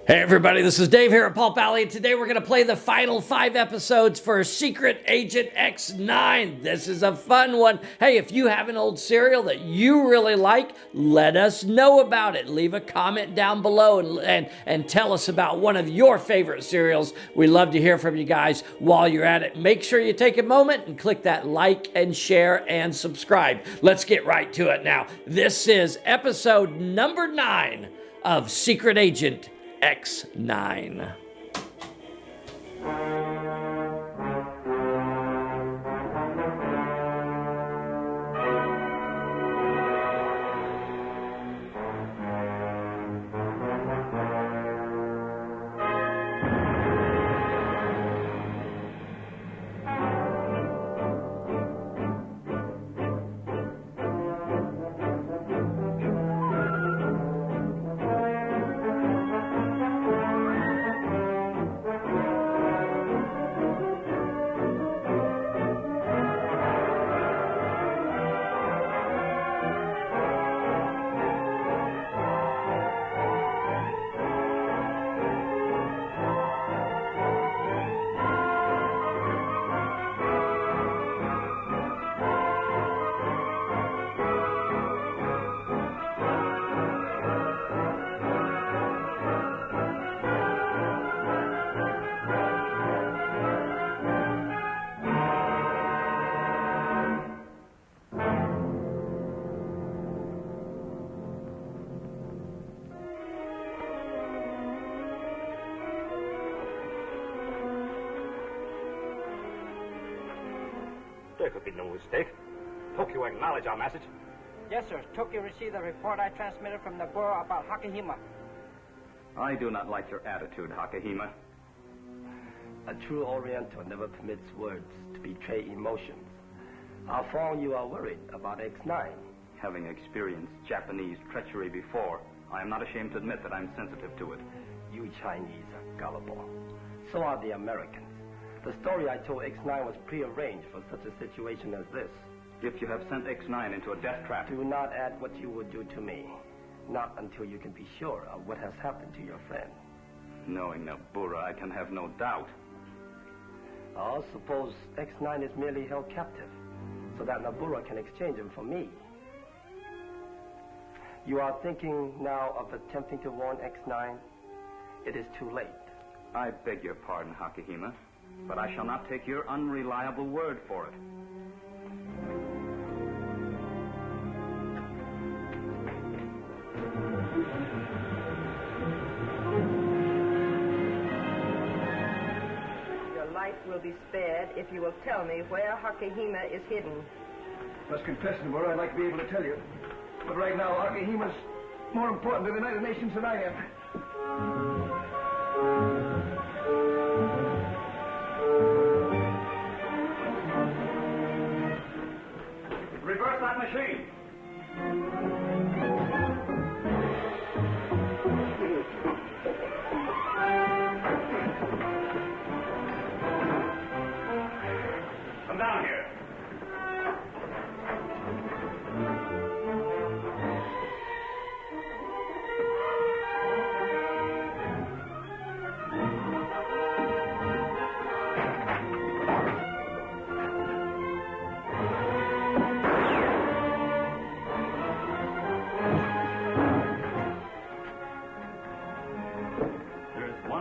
Hey everybody, this is Dave here at Pulp Alley, and today we're going to play the final 5 episodes for Secret Agent X-9. This is a fun one. Hey, if you have an old serial that you really like, let us know about it. Leave a comment down below and tell us about one of your favorite serials. We love to hear from you guys. While you're at it, make sure you take a moment and click that like and share and subscribe. Let's get right to it now. This is episode number 9 of Secret Agent X-9. There could be no mistake. Tokyo acknowledged our message. Yes, sir. Tokyo received the report I transmitted from the Bureau about Hakahima. I do not like your attitude, Hakahima. A true Oriental never permits words to betray emotions. How far you are worried about X-9? Having experienced Japanese treachery before, I am not ashamed to admit that I'm sensitive to it. You Chinese are gullible. So are the Americans. The story I told X-9 was prearranged for such a situation as this. If you have sent X-9 into a death trap... Do not add what you would do to me. Not until you can be sure of what has happened to your friend. Knowing Nabura, I can have no doubt. I'll suppose X-9 is merely held captive, so that Nabura can exchange him for me. You are thinking now of attempting to warn X-9? It is too late. I beg your pardon, Hakahima, but I shall not take your unreliable word for it. Your life will be spared if you will tell me where Hakahima is hidden. Must confess, Nabura, I'd like to be able to tell you. But right now, Hakihima's more important to the United Nations than I am. Reverse that machine! Come down here.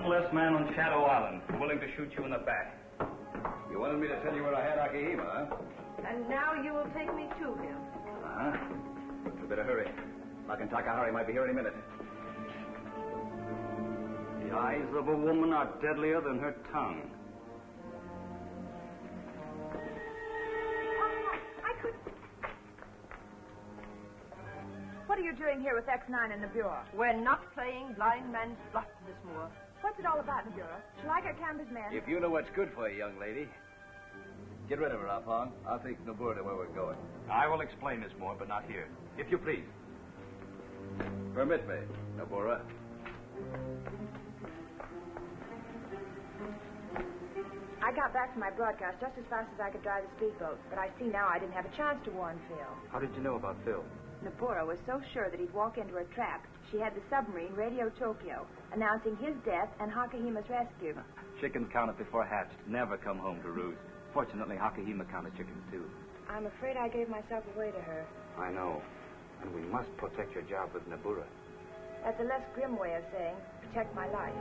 Less man on Shadow Island, willing to shoot you in the back. You wanted me to tell you where I had Akihima, huh? And now you will take me to him. Uh-huh. You better hurry. Lock and Takahari might be here any minute. The eyes of a woman are deadlier than her tongue. What are you doing here with X-9 in the Bureau? We're not playing blind man's bluff, Miss Moore. What's it all about in the Bureau? Shall I get Candace's men? If you know what's good for you, young lady, get rid of her, Apong. I'll take Nabura to where we're going. I will explain this more, but not here. If you please. Permit me, Nabura. I got back from my broadcast just as fast as I could drive the speedboat, but I see now I didn't have a chance to warn Phil. How did you know about Phil? Nabura was so sure that he'd walk into her trap, she had the submarine radio Tokyo, announcing his death and Hakuhima's rescue. Chickens counted before hatched never come home to roost. Fortunately, Hakahima counted chickens, too. I'm afraid I gave myself away to her. I know. And we must protect your job with Nabura. That's a less grim way of saying, protect my life.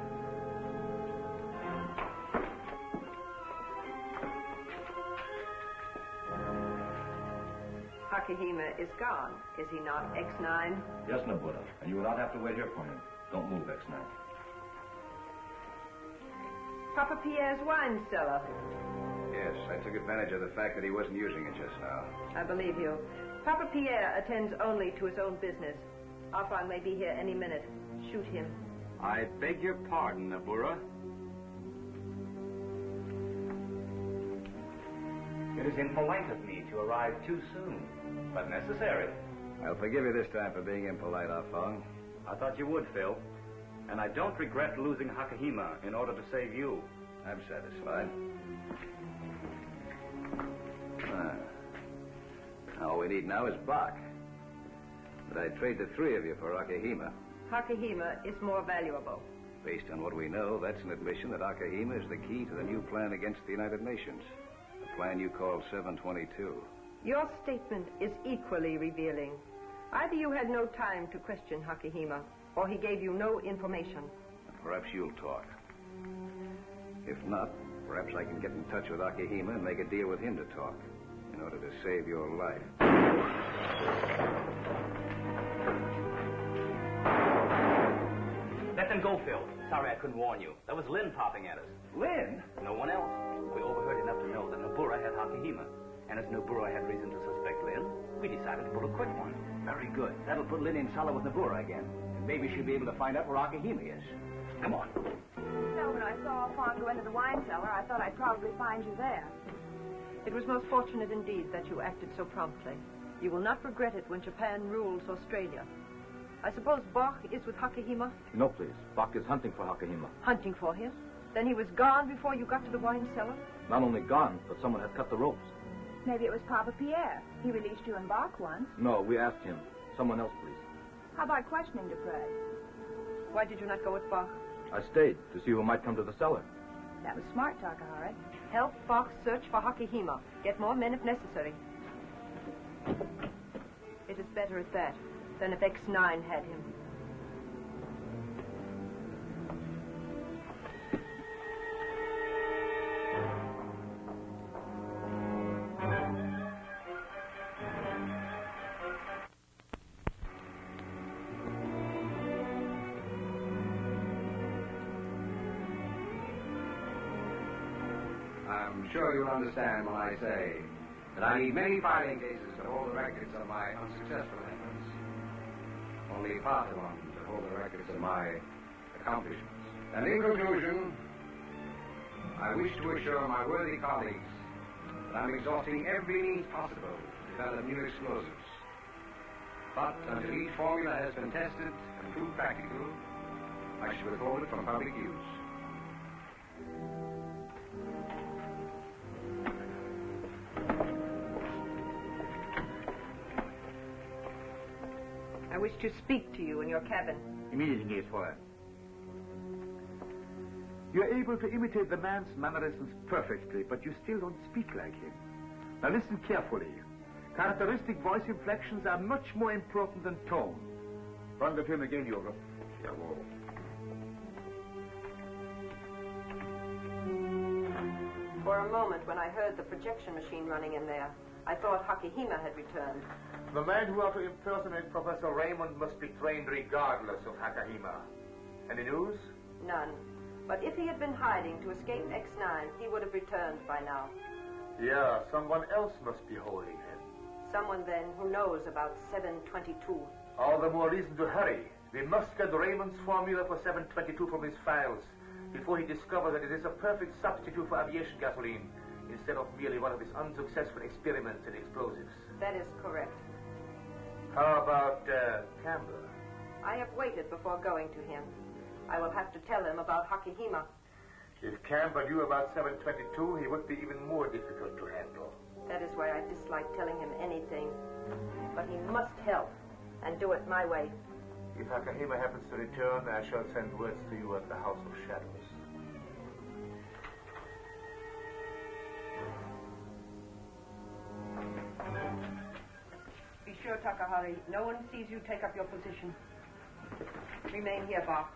Hakahima is gone, is he not, X-9? Yes, Nabura. And you will not have to wait here for him. Don't move, X-9. Papa Pierre's wine cellar. Yes, I took advantage of the fact that he wasn't using it just now. I believe you. Papa Pierre attends only to his own business. Arfang may be here any minute. Shoot him. I beg your pardon, Nabura. It is impolite of me to arrive too soon, but necessary. I'll forgive you this time for being impolite, Arfang. I thought you would, Phil. And I don't regret losing Hakahima in order to save you. I'm satisfied. All we need now is Bach. But I'd trade the three of you for Akahima. Hakahima is more valuable. Based on what we know, that's an admission that Akahima is the key to the new plan against the United Nations. The plan you call 722. Your statement is equally revealing. Either you had no time to question Hakahima, or he gave you no information. Perhaps you'll talk. If not, perhaps I can get in touch with Akahima and make a deal with him to talk, in order to save your life. Let them go, Phil. Sorry I couldn't warn you. That was Lynn popping at us. Lynn? No one else. We overheard enough to know that Nabura had Hakahima. And as Nabura had reason to suspect Lynn, we decided to pull a quick one. Very good. That'll put Lynn in solid with Nabura again. And maybe she'll be able to find out where Akahima is. Come on. So when I saw Fawn go into the wine cellar, I thought I'd probably find you there. It was most fortunate indeed that you acted so promptly. You will not regret it when Japan rules Australia. I suppose Bach is with Hakahima? No, please. Bach is hunting for Hakahima. Hunting for him? Then he was gone before you got to the wine cellar? Not only gone, but someone has cut the ropes. Maybe it was Papa Pierre. He released you and Bach once. No, we asked him. Someone else, please. How about questioning Dupre? Why did you not go with Bach? I stayed to see who might come to the cellar. That was smart, Takahara. Help Bach search for Hakahima. Get more men if necessary. It is better at that than if X-9 had him. I'm sure you'll understand when I say that I need many filing cases to hold the records of my unsuccessful efforts. Only part of them to hold the records of my accomplishments. And in conclusion, I wish to assure my worthy colleagues that I'm exhausting every means possible to develop new explosives. But until each formula has been tested and proved practical, I shall withhold it from public use. I wish to speak to you in your cabin. Immediate engaged fire. You're able to imitate the man's mannerisms perfectly, but you still don't speak like him. Now listen carefully. Characteristic voice inflections are much more important than tone. Run the film again, Yoga. Jawohl. For a moment, when I heard the projection machine running in there, I thought Hakahima had returned. The man who ought to impersonate Professor Raymond must be trained regardless of Hakahima. Any news? None. But if he had been hiding to escape X-9, he would have returned by now. Yeah, someone else must be holding him. Someone, then, who knows about 722. All the more reason to hurry. We must get Raymond's formula for 722 from his files before he discovers that it is a perfect substitute for aviation gasoline instead of merely one of his unsuccessful experiments in explosives. That is correct. How about Campbell? I have waited before going to him. I will have to tell him about Hakahima. If Campbell knew about 722, he would be even more difficult to handle. That is why I dislike telling him anything. But he must help. and do it my way. If Hakahima happens to return, I shall send words to you at the House of Shadows. Be sure, Takahari, no one sees you take up your position. Remain here, Bach.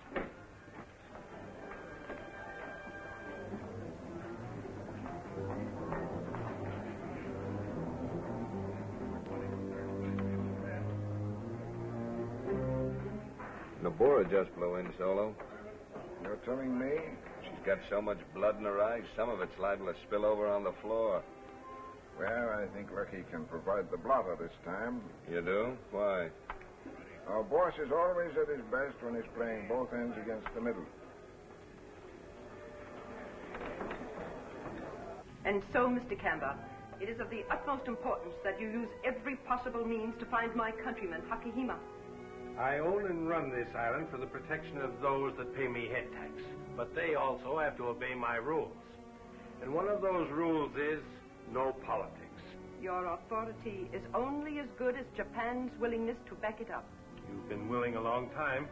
Nabura just blew in solo. You're telling me? She's got so much blood in her eyes, some of it's liable to spill over on the floor. Well, I think Lucky can provide the blotter this time. You do? Why? Our boss is always at his best when he's playing both ends against the middle. And so, Mr. Kamba, it is of the utmost importance that you use every possible means to find my countryman, Hakahima. I own and run this island for the protection of those that pay me head tax. But they also have to obey my rules. And one of those rules is no politics. Your authority is only as good as Japan's willingness to back it up. You've been willing a long time.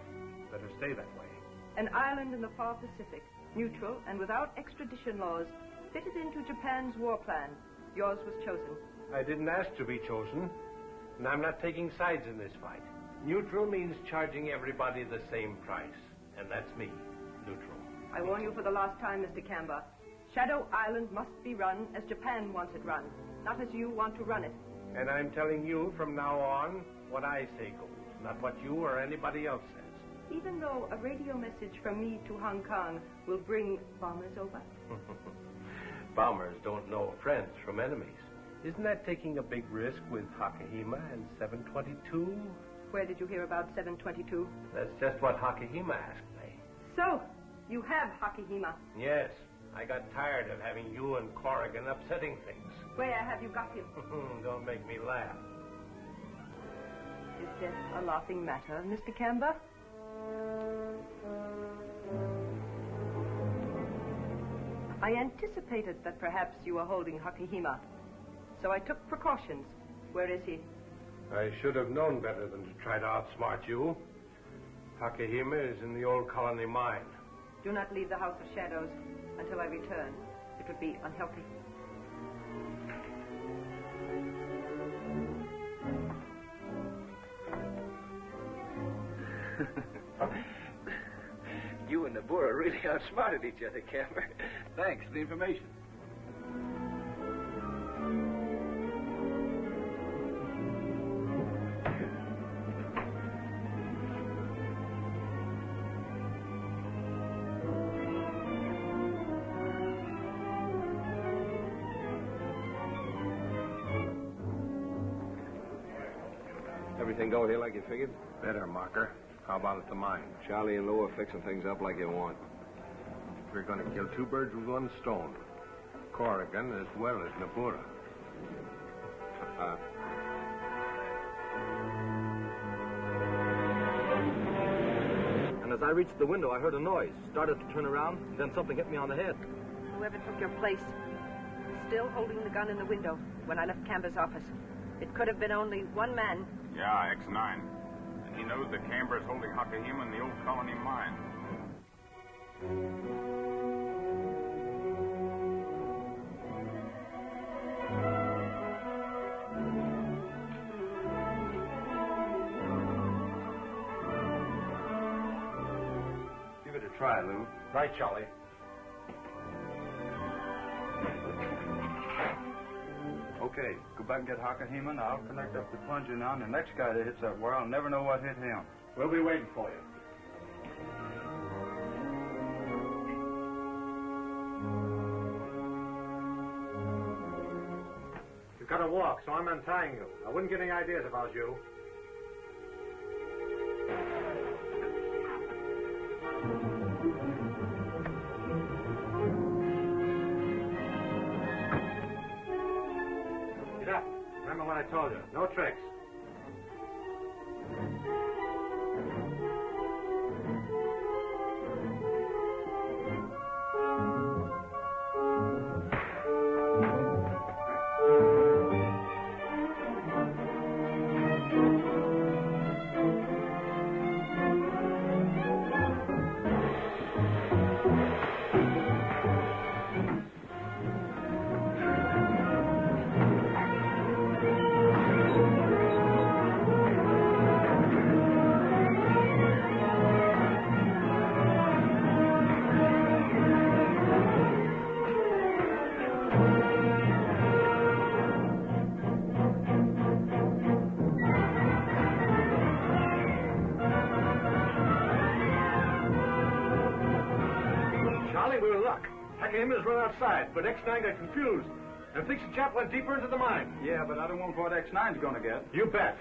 Better stay that way. An island in the far Pacific, neutral and without extradition laws, fitted into Japan's war plan. Yours was chosen. I didn't ask to be chosen, and I'm not taking sides in this fight. Neutral means charging everybody the same price, and that's me, neutral. I warn you for the last time, Mr. Kamba. Shadow Island must be run as Japan wants it run, not as you want to run it. And I'm telling you from now on, what I say goes, not what you or anybody else says. Even though a radio message from me to Hong Kong will bring bombers over? Bombers don't know friends from enemies. Isn't that taking a big risk with Hakahima and 722? Where did you hear about 722? That's just what Hakahima asked me. So, you have Hakahima? Yes. I got tired of having you and Corrigan upsetting things. Where have you got him? Don't make me laugh. Is death a laughing matter, Mr. Kamba? I anticipated that perhaps you were holding Hakahima, so I took precautions. Where is he? I should have known better than to try to outsmart you. Hakahima is in the old colony mine. Do not leave the House of Shadows until I return. It would be unhealthy. You and Nabura really outsmarted each other, Camber. Thanks for the information. Everything go here like you figured? Better, Marker. How about at the mine? Charlie and Lou are fixing things up like you want. We're going to kill two birds with one stone. Corrigan as well as Nabura. And as I reached the window, I heard a noise. Started to turn around, then something hit me on the head. Whoever took your place, still holding the gun in the window when I left Camber's office. It could have been only one man. Yeah, X-9. And he knows that Camber is holding Hakahima in the old colony mine. Give it a try, Lou. Right, Charlie. Okay, go back and get Hakahima, and I'll connect up the plunger now, and the next guy that hits that wire, I'll never know what hit him. We'll be waiting for you. You've got to walk, so I'm untying you. I wouldn't get any ideas if I was you. Get up. Remember what I told you. No tricks. Charlie, we're in luck. Hakihima's run outside, but X-9 got confused and thinks the chap went deeper into the mine. Yeah, but I don't want what X-9's gonna get. You bet.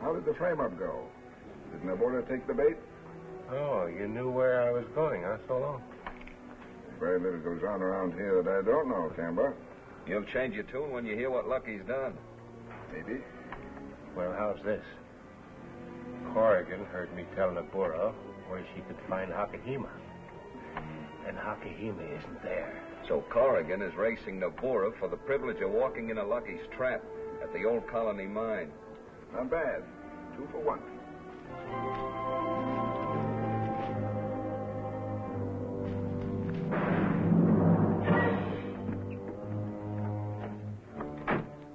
How did the frame-up go? Did Nabora take the bait? Oh, you knew where I was going, huh, so long? Very little goes on around here that I don't know, Canberra. You'll change your tune when you hear what Lucky's done. Maybe. Well, how's this? Corrigan heard me tell Nabora where she could find Hakahima. And Hakahima isn't there. So Corrigan is racing Nabora for the privilege of walking into Lucky's trap at the old colony mine. Not bad. 2 for 1.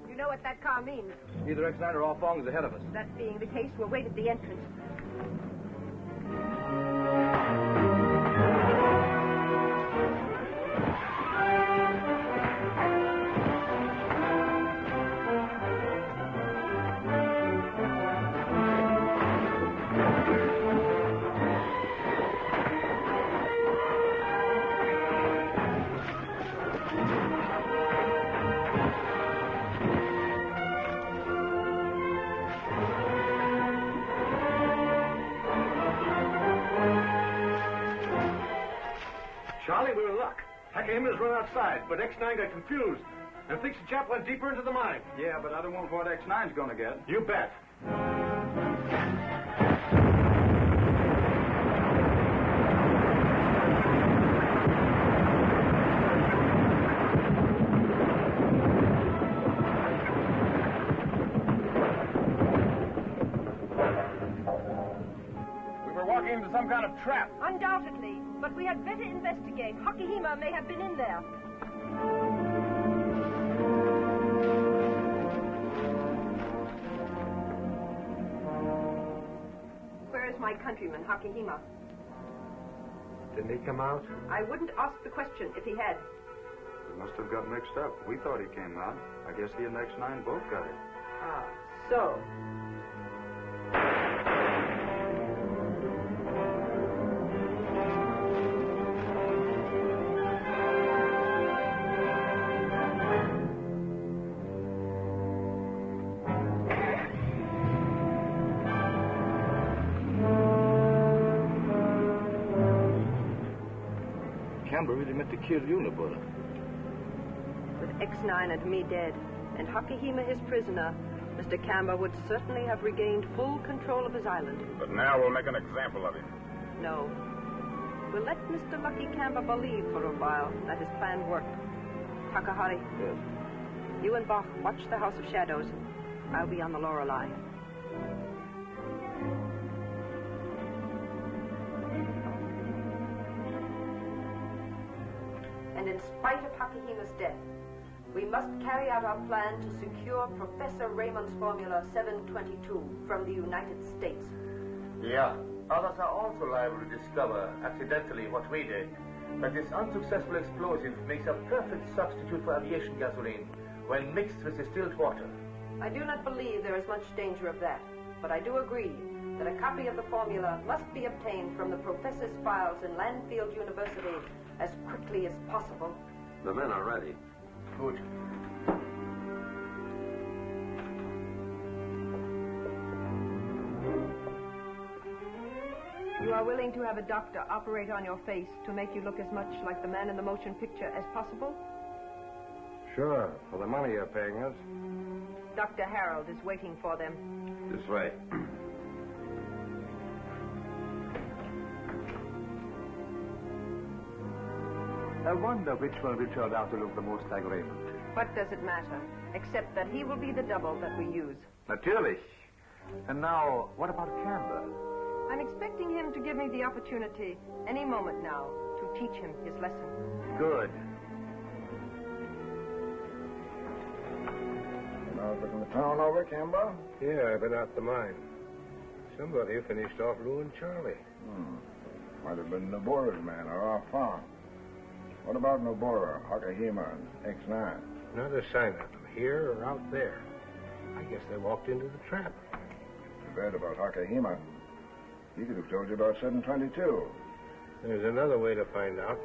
You know what that car means. Either X-9 or all Fong's ahead of us. That being the case, we'll wait at the entrance. Charlie, we're in luck. Hakihima's run outside, but X-9 got confused and thinks the chap went deeper into the mine. Yeah, but I don't want what X-9's gonna get. You bet. We were walking into some kind of trap. Undoubtedly, but we had better investigate. Hakahima may have been in there. Where is my countryman, Hakahima? Didn't he come out? I wouldn't ask the question if he had. We must have got mixed up. We thought he came out. I guess he and X-9 both got it. Ah, so. Canberra really meant to kill you, Nabora. With X-9 and me dead, and Hakahima his prisoner, Mr. Kamba would certainly have regained full control of his island. But now we'll make an example of him. No. We'll let Mr. Lucky Kamba believe for a while that his plan worked. Takahari. Yes. You and Bach watch the House of Shadows. I'll be on the Lorelei. and in spite of Hakuhima's death, we must carry out our plan to secure Professor Raymond's Formula 722 from the United States. Yeah, others are also liable to discover, accidentally, what we did. But this unsuccessful explosive makes a perfect substitute for aviation gasoline when mixed with distilled water. I do not believe there is much danger of that, but I do agree that a copy of the formula must be obtained from the professor's files in Landfield University as quickly as possible. The men are ready. Good. You are willing to have a doctor operate on your face to make you look as much like the man in the motion picture as possible? Sure, for the money you're paying us. Dr. Harold is waiting for them. This way. I wonder which one will turn out to look the most like Raymond. What does it matter, except that he will be the double that we use? Natürlich. And now, what about Camber? I'm expecting him to give me the opportunity any moment now to teach him his lesson. Good. You know, looking the town over, Camber? Yeah, I've been out the mine. Somebody finished off ruined Charlie. Might have been Nobura's man or our farm. What about Nobura, Hakuhima, and X-9? Not a sign of them, here or out there. I guess they walked into the trap. Too bad about Hakuhima. He could have told you about 722. There's another way to find out.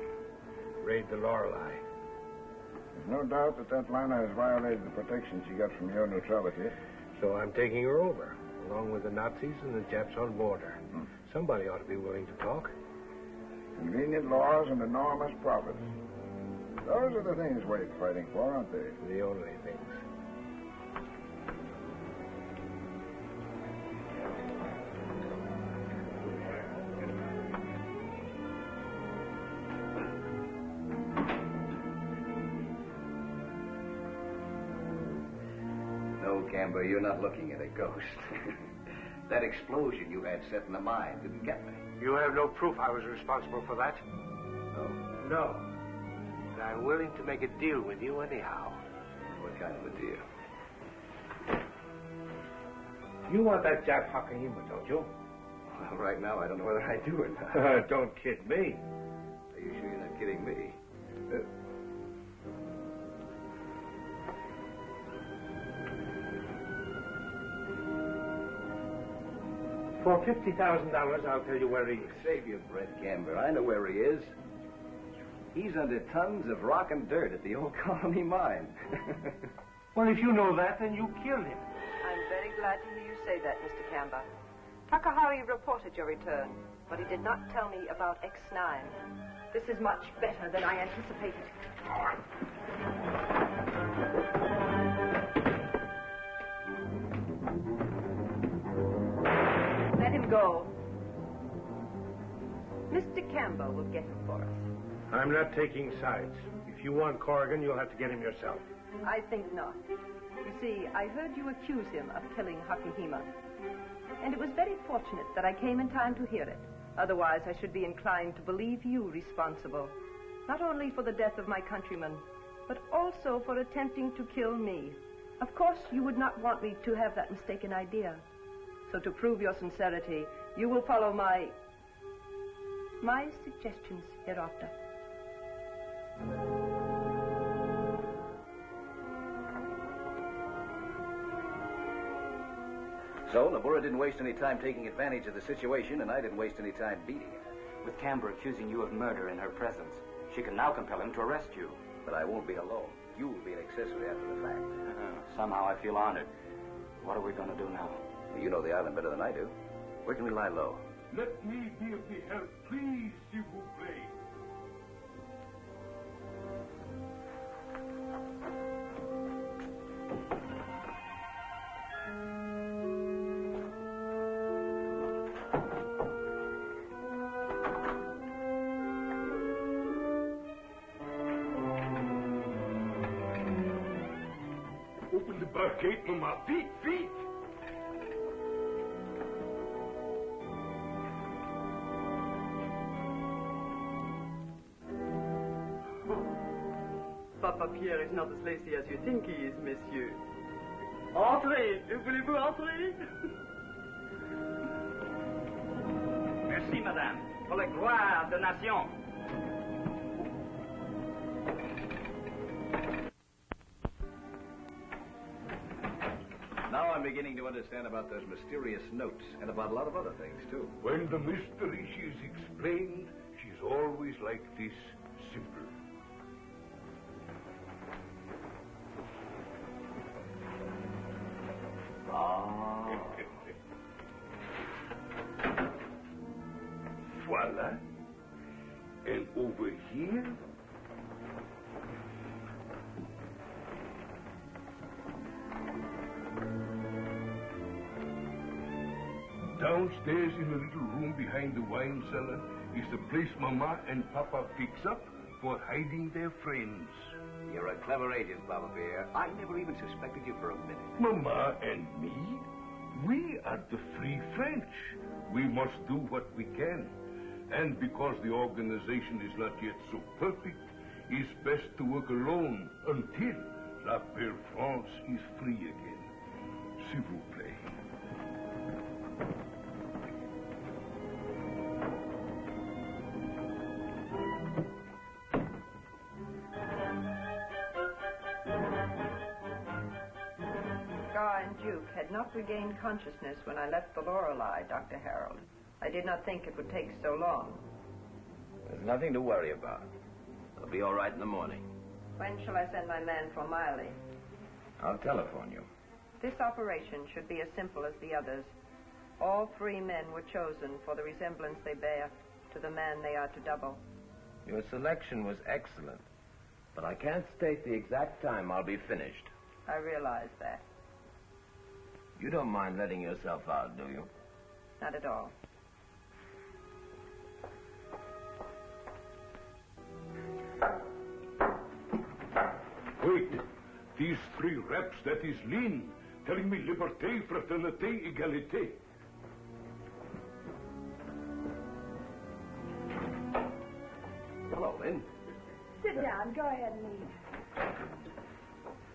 Raid the Lorelei. There's no doubt that that liner has violated the protection she got from your neutrality. So I'm taking her over, along with the Nazis and the Japs on board her. Somebody ought to be willing to talk. Convenient laws and enormous profits. Those are the things worth fighting for, aren't they? The only things. No, Camber, you're not looking at a ghost. That explosion you had set in the mine didn't get me. You have no proof I was responsible for that? No? No. But I'm willing to make a deal with you anyhow. What kind of a deal? You want that Jap Hakuhima, don't you? Well, right now, I don't know whether I do or not. Don't kid me. Are you sure you're not kidding me? For $50,000, I'll tell you where he is. Save your breath, Camber. I know where he is. He's under tons of rock and dirt at the old colony mine. Well, if you know that, then you killed him. I'm very glad to hear you say that, Mr. Camber. Takahari reported your return, but he did not tell me about X-9. This is much better than I anticipated. Let him go. Mr. Camber will get him for us. I'm not taking sides. If you want Corrigan, you'll have to get him yourself. I think not. You see, I heard you accuse him of killing Hakuhima. And it was very fortunate that I came in time to hear it. Otherwise, I should be inclined to believe you responsible, not only for the death of my countrymen, but also for attempting to kill me. Of course, you would not want me to have that mistaken idea. So to prove your sincerity, you will follow my suggestions hereafter. So, Nobura didn't waste any time taking advantage of the situation, and I didn't waste any time beating him. With Camber accusing you of murder in her presence, she can now compel him to arrest you. But I won't be alone. You will be an accessory after the fact. Somehow I feel honored. What are we going to do now? You know the island better than I do. Where can we lie low? Let me be of the help, please, s'il vous plaît. Open the bar gate, Mama. Feet, feet! Pierre is not as lazy as you think he is, monsieur. Entrez! Voulez-vous entrer? Merci, madame, pour la gloire de nation. Now I'm beginning to understand about those mysterious notes and about a lot of other things, too. When the mystery she is explained, she's always like this, simple. Ah. Voila. And over here, downstairs in a little room behind the wine cellar is the place Mama and Papa fix up for hiding their friends. You're a clever agent, Papa Pierre. I never even suspected you for a minute. Mama and me, we are the free French. We must do what we can. And because the organization is not yet so perfect, it's best to work alone until La Belle France is free again. S'il vous plaît. And Duke had not regained consciousness when I left the Lorelei, Dr. Harold. I did not think it would take so long. There's nothing to worry about. It'll be all right in the morning. When shall I send my man for Miley? I'll telephone you. This operation should be as simple as the others. All 3 men were chosen for the resemblance they bear to the man they are to double. Your selection was excellent, but I can't state the exact time I'll be finished. I realize that. You don't mind letting yourself out, do you? Not at all. Wait. These 3 raps, that is Lynn, telling me liberté, fraternité, égalité. Hello, Lynn. Sit down. Go ahead and eat.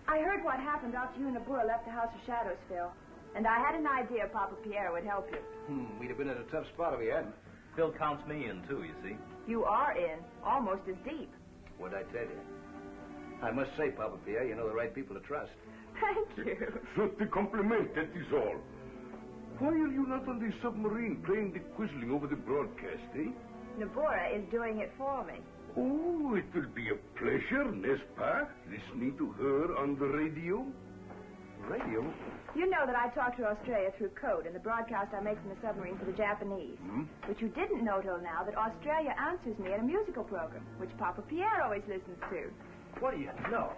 I heard what happened after you and Abura left the House of Shadows, Phil. And I had an idea Papa Pierre would help you. We'd have been in a tough spot if we hadn't. Phil counts me in, too, you see. You are in. Almost as deep. What'd I tell you? I must say, Papa Pierre, you know the right people to trust. Thank you. Just a compliment, that is all. Why are you not on the submarine playing the quizzling over the broadcast, eh? Nabora is doing it for me. Oh, it will be a pleasure, n'est-ce pas, listening to her on the radio? Radio? You know that I talk to Australia through code in the broadcast I make from the submarine for the Japanese. But you didn't know till now that Australia answers me in a musical program, which Papa Pierre always listens to. What do you know?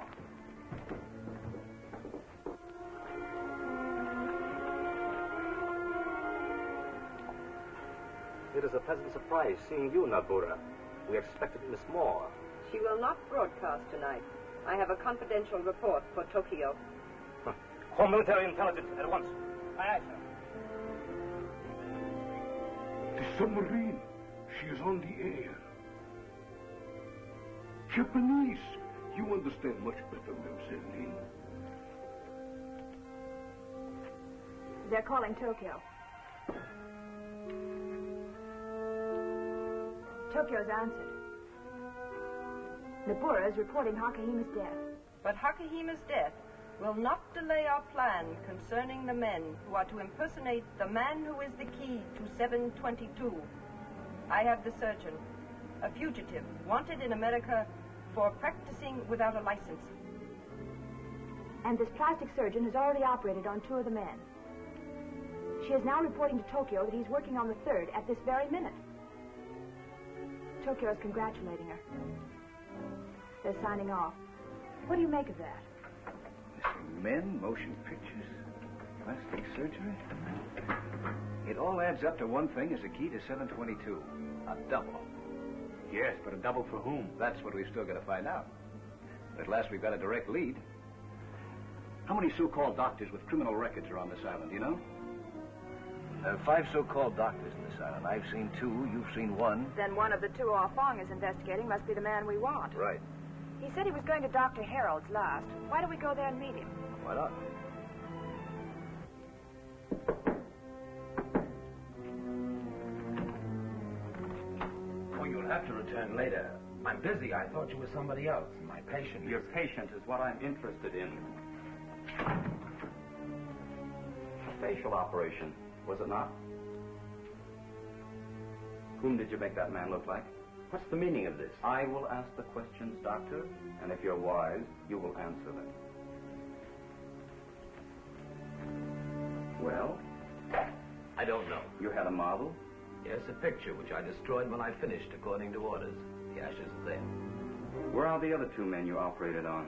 It is a pleasant surprise seeing you, Nabura. We expected Miss Moore. She will not broadcast tonight. I have a confidential report for Tokyo. Call military intelligence at once. Aye, aye, sir. The submarine. She is on the air. Japanese. You understand much better, Mademoiselle Lynn. They're calling Tokyo. Tokyo's answered. Nabura is reporting Hakahima's death. But Hakahima's death will not delay our plan concerning the men who are to impersonate the man who is the key to 722. I have the surgeon, a fugitive, wanted in America for practicing without a license. And this plastic surgeon has already operated on 2 of the men. She is now reporting to Tokyo that he's working on the 3rd at this very minute. Tokyo is congratulating her. They're signing off. What do you make of that? Missing men, motion pictures, plastic surgery. It all adds up to one thing as a key to 722. A double. Yes, but a double for whom? That's what we've still got to find out. At last we've got a direct lead. How many so-called doctors with criminal records are on this island, do you know? There are 5 so-called doctors in this island. I've seen 2, you've seen 1. Then one of the 2 Ah Fong is investigating must be the man we want. Right. He said he was going to Dr. Harold's last. Why don't we go there and meet him? Why not? Oh, you'll have to return later. I'm busy. I thought you were somebody else. My patient. Your patient is what I'm interested in. A facial operation, was it not? Whom did you make that man look like? What's the meaning of this? I will ask the questions, Doctor, and if you're wise, you will answer them. Well? I don't know. You had a model? Yes, a picture which I destroyed when I finished, according to orders. The ashes are there. Where are the other two men you operated on?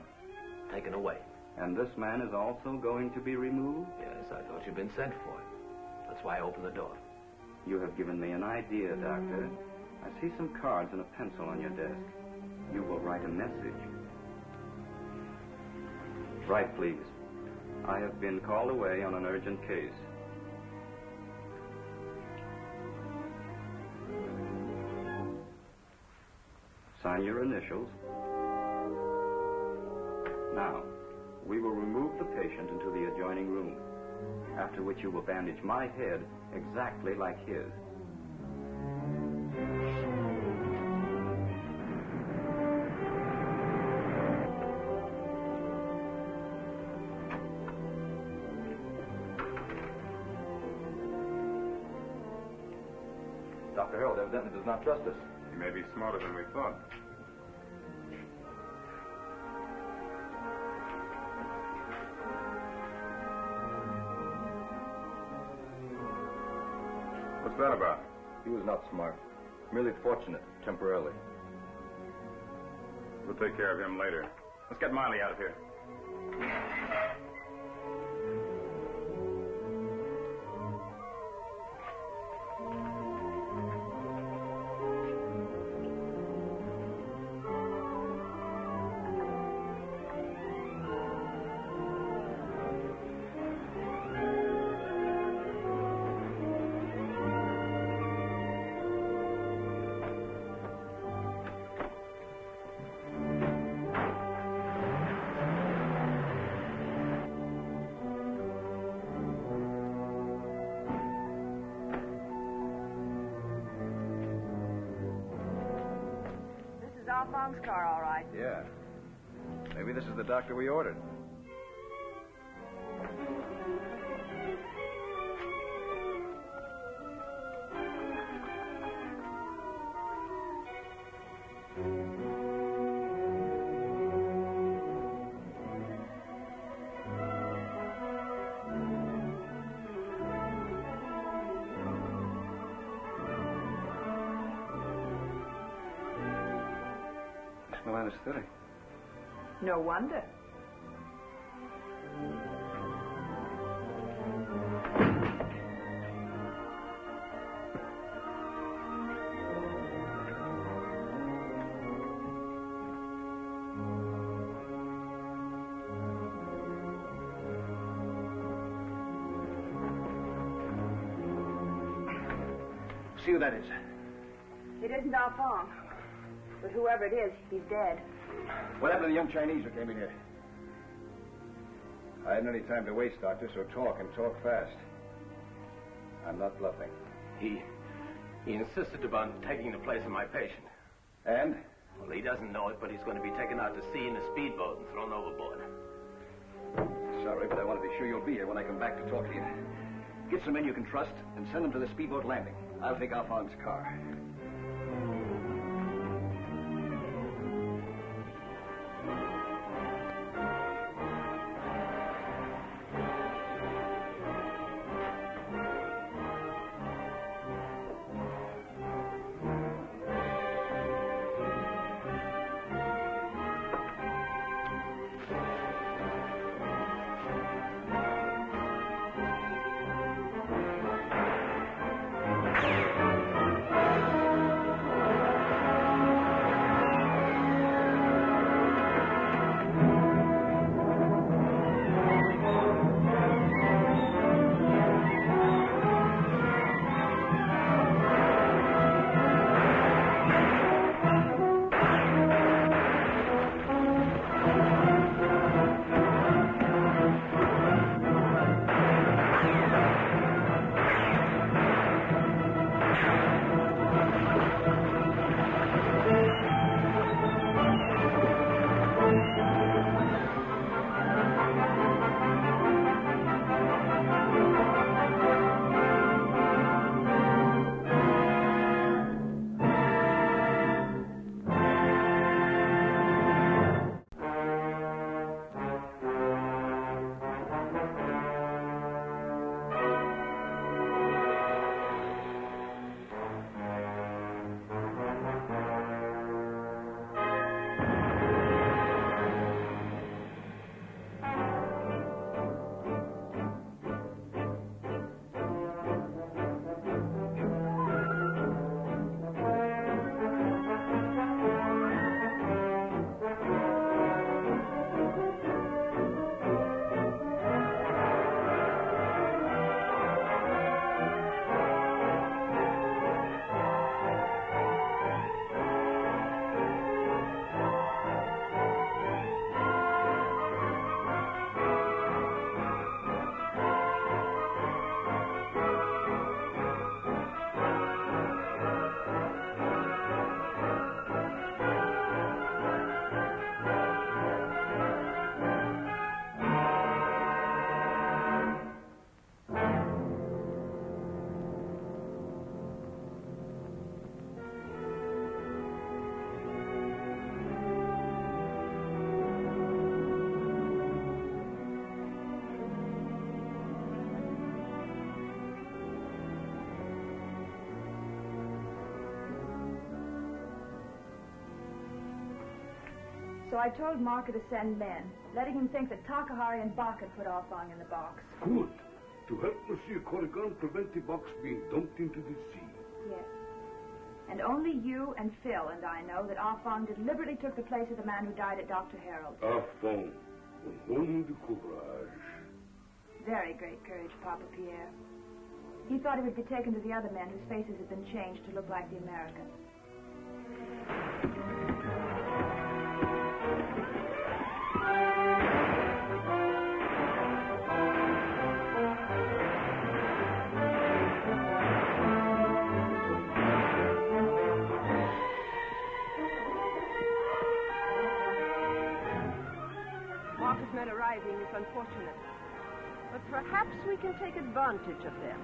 Taken away. And this man is also going to be removed? Yes, I thought you'd been sent for. That's why I opened the door. You have given me an idea, Doctor. I see some cards and a pencil on your desk. You will write a message. Write, please. I have been called away on an urgent case. Sign your initials. Now, we will remove the patient into the adjoining room, after which you will bandage my head exactly like his. Dr. Harold evidently does not trust us. He may be smarter than we thought. What's that about? He was not smart. Merely fortunate, temporarily. We'll take care of him later. Let's get Miley out of here. Fong's car, all right. Yeah. Maybe this is the doctor we ordered. Smell anesthetic. No wonder. See who that is. It isn't our Fong. But whoever it is, he's dead. What happened to the young Chinese who came in here? I hadn't any time to waste, Doctor, so talk and talk fast. I'm not bluffing. He insisted upon taking the place of my patient. And? Well, he doesn't know it, but he's going to be taken out to sea in a speedboat and thrown overboard. Sorry, but I want to be sure you'll be here when I come back to talk to you. Get some men you can trust and send them to the speedboat landing. I'll take Alphonse's car. So I told Marker to send men, letting him think that Takahari and Bach had put Arfang in the box. Good. To help Monsieur Corrigan prevent the box being dumped into the sea. Yes. And only you and Phil and I know that Arfang deliberately took the place of the man who died at Dr. Harold's. Arfang, un homme de courage. Very great courage, Papa Pierre. He thought he would be taken to the other men whose faces had been changed to look like the Americans. Marcus' men arriving is unfortunate, but perhaps we can take advantage of them.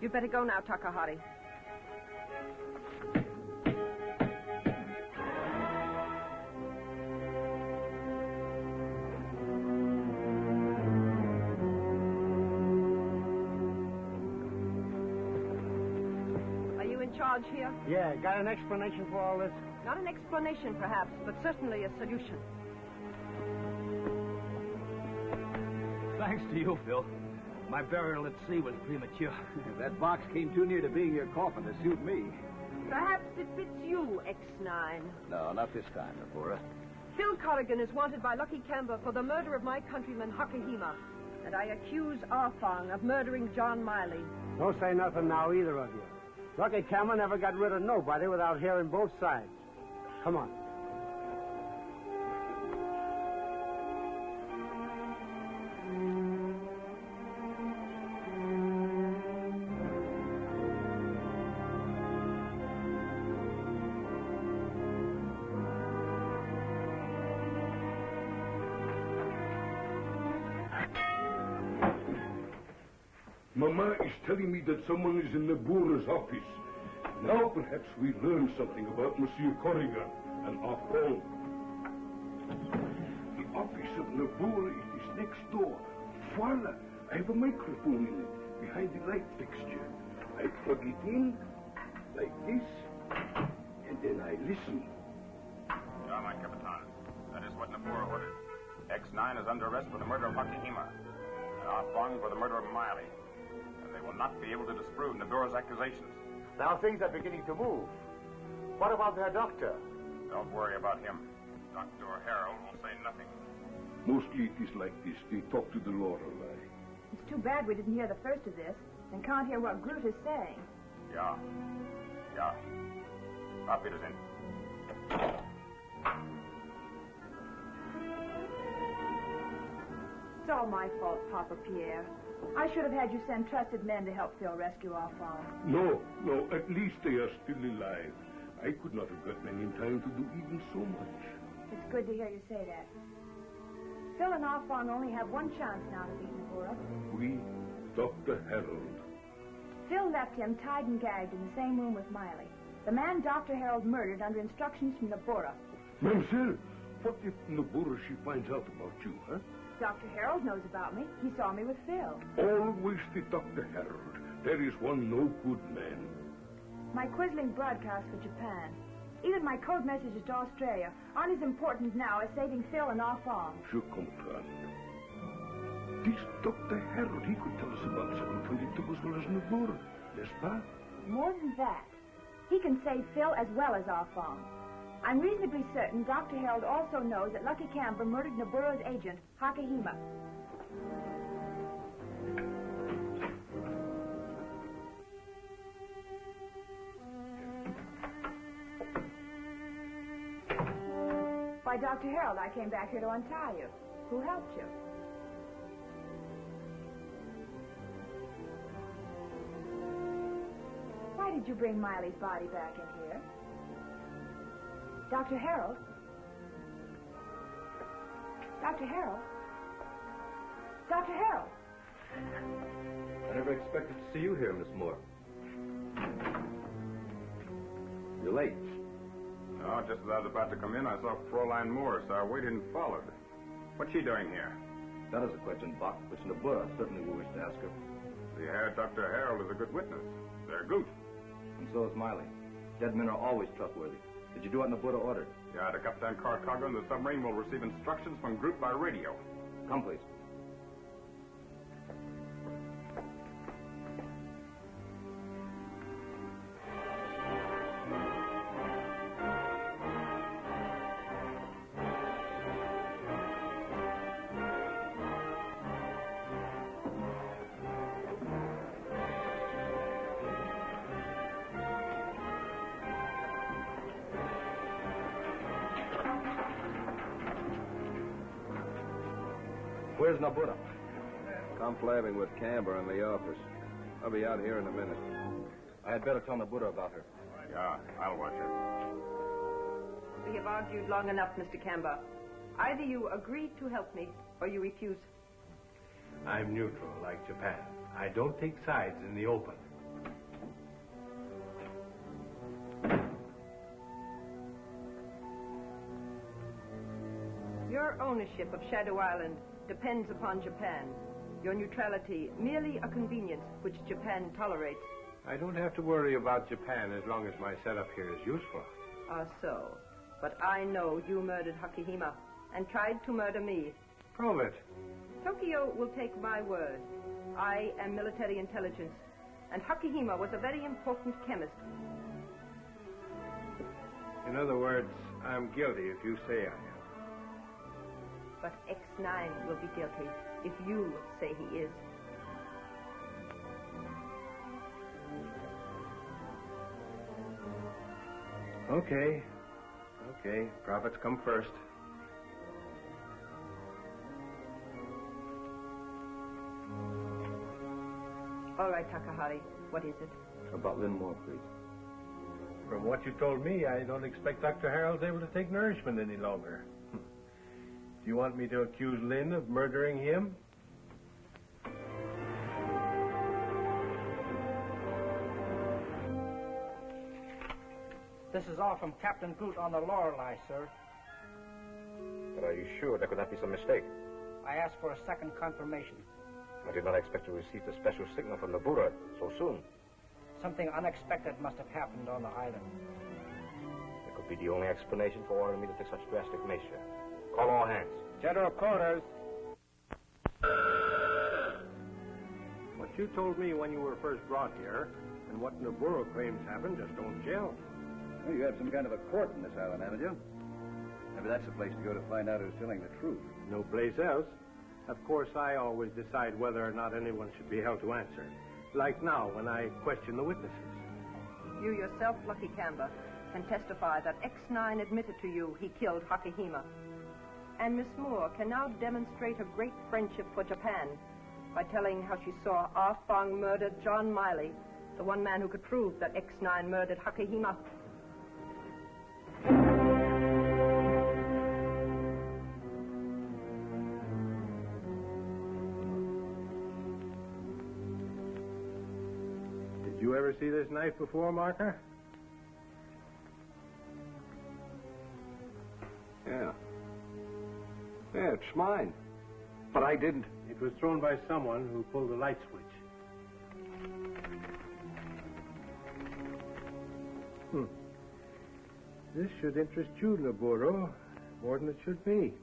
You better go now, Takahari. Charge here? Yeah, got an explanation for all this? Not an explanation, perhaps, but certainly a solution. Thanks to you, Phil. My burial at sea was premature. That box came too near to being your coffin to suit me. Perhaps it fits you, X-9. No, not this time, Nabura. Phil Corrigan is wanted by Lucky Kemba for the murder of my countryman, Hakahima. And I accuse Arfang of murdering John Miley. Don't say nothing now, either of you. Lucky Cameron never got rid of nobody without hearing both sides. Come on. Mama is telling me that someone is in Nabura's office. Now perhaps we learn something about Monsieur Corrigan and Arfang. The office of Nabura is next door. Voila! I have a microphone in it, behind the light fixture. I plug it in, like this, and then I listen. Ja, mein Kapitän. That is what Nabura ordered. X-9 is under arrest for the murder of Hakahima, and Arfang for the murder of Miley. They will not be able to disprove Nabura's accusations. Now things are beginning to move. What about their doctor? Don't worry about him. Dr. Harold will say nothing. Mostly it is like this. They talk to the Lorelei. It's too bad we didn't hear the first of this and can't hear what Groot is saying. Ja. Ja. Auf Wiedersehen. It's all my fault, Papa Pierre. I should have had you send trusted men to help Phil rescue Arfang. No, at least they are still alive. I could not have gotten them in time to do even so much. It's good to hear you say that. Phil and Arfang only have one chance now to beat Nabura. We, Dr. Harold. Phil left him tied and gagged in the same room with Miley. The man Dr. Harold murdered under instructions from Nabura. Mademoiselle, what if Nabura she finds out about you, huh? Dr. Harold knows about me. He saw me with Phil. Always the Dr. Harold. There is one no good man. My Quisling broadcast for Japan. Even my code messages to Australia aren't as important now as saving Phil and Arfang. Je comprends. This Dr. Harold, he could tell us about 722 as well as Nabura, n'est-ce pas? More than that. He can save Phil as well as Arfang. I'm reasonably certain Dr. Harold also knows that Lucky Camber murdered Nabura's agent, Hakahima. By Dr. Harold, I came back here to untie you. Who helped you? Why did you bring Miley's body back in here? Dr. Harold? Dr. Harold? Dr. Harold? I never expected to see you here, Miss Moore. You're late. No, just as I was about to come in, I saw Fräulein Moore, so I waited and followed. What's she doing here? That is a question, Bach, which Nabura certainly will wish to ask her. The Herr Dr. Harold is a good witness. They're good. And so is Miley. Dead men are always trustworthy. Did you do what Nabura ordered? Yeah, the Captain Carcargo and the submarine will receive instructions from Group by radio. Come, please. Where's Nabura? Conflabbing with Camber in the office. I'll be out here in a minute. I had better tell Nabura about her. Yeah, I'll watch her. We have argued long enough, Mr. Camber. Either you agree to help me, or you refuse. I'm neutral, like Japan. I don't take sides in the open. Your ownership of Shadow Island depends upon Japan. Your neutrality, merely a convenience which Japan tolerates. I don't have to worry about Japan as long as my setup here is useful. So. But I know you murdered Hakihima and tried to murder me. Prove it. Tokyo will take my word. I am military intelligence, and Hakihima was a very important chemist. In other words, I'm guilty if you say I am. But X-9 will be guilty if you say he is. Okay. Profits come first. All right, Takahari. What is it? About Lynn Moore, please. From what you told me, I don't expect Dr. Harold's able to take nourishment any longer. Do you want me to accuse Lynn of murdering him? This is all from Captain Groot on the Lorelei, sir. But are you sure there could not be some mistake? I asked for a second confirmation. I did not expect to receive the special signal from Nabura so soon. Something unexpected must have happened on the island. That could be the only explanation for ordering me to take such drastic measure. Call all hands. General quarters. What you told me when you were first brought here and what Nabura claims happened just don't gel. Well, you had some kind of a court in this island, haven't you? Maybe that's the place to go to find out who's telling the truth. No place else. Of course, I always decide whether or not anyone should be held to answer. Like now, when I question the witnesses. You yourself, Lucky Camber, can testify that X-9 admitted to you he killed Hakihima. And Miss Moore can now demonstrate a great friendship for Japan by telling how she saw Ah Fong murder John Miley, the one man who could prove that X-9 murdered Hakihima. Did you ever see this knife before, Marker? Yeah, it's mine. But I didn't. It was thrown by someone who pulled the light switch. This should interest you, Naburo, more than it should me.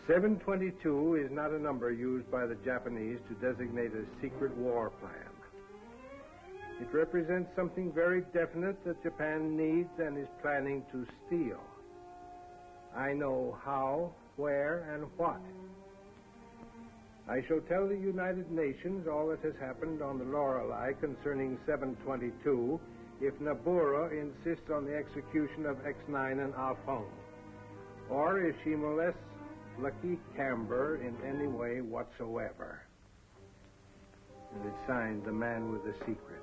722 is not a number used by the Japanese to designate a secret war plan. It represents something very definite that Japan needs and is planning to steal. I know how, where, and what. I shall tell the United Nations all that has happened on the Lorelei concerning 722 if Nabura insists on the execution of X-9 and Ah Fong, or if she molests Lucky Camber in any way whatsoever. And it's signed the man with the secret.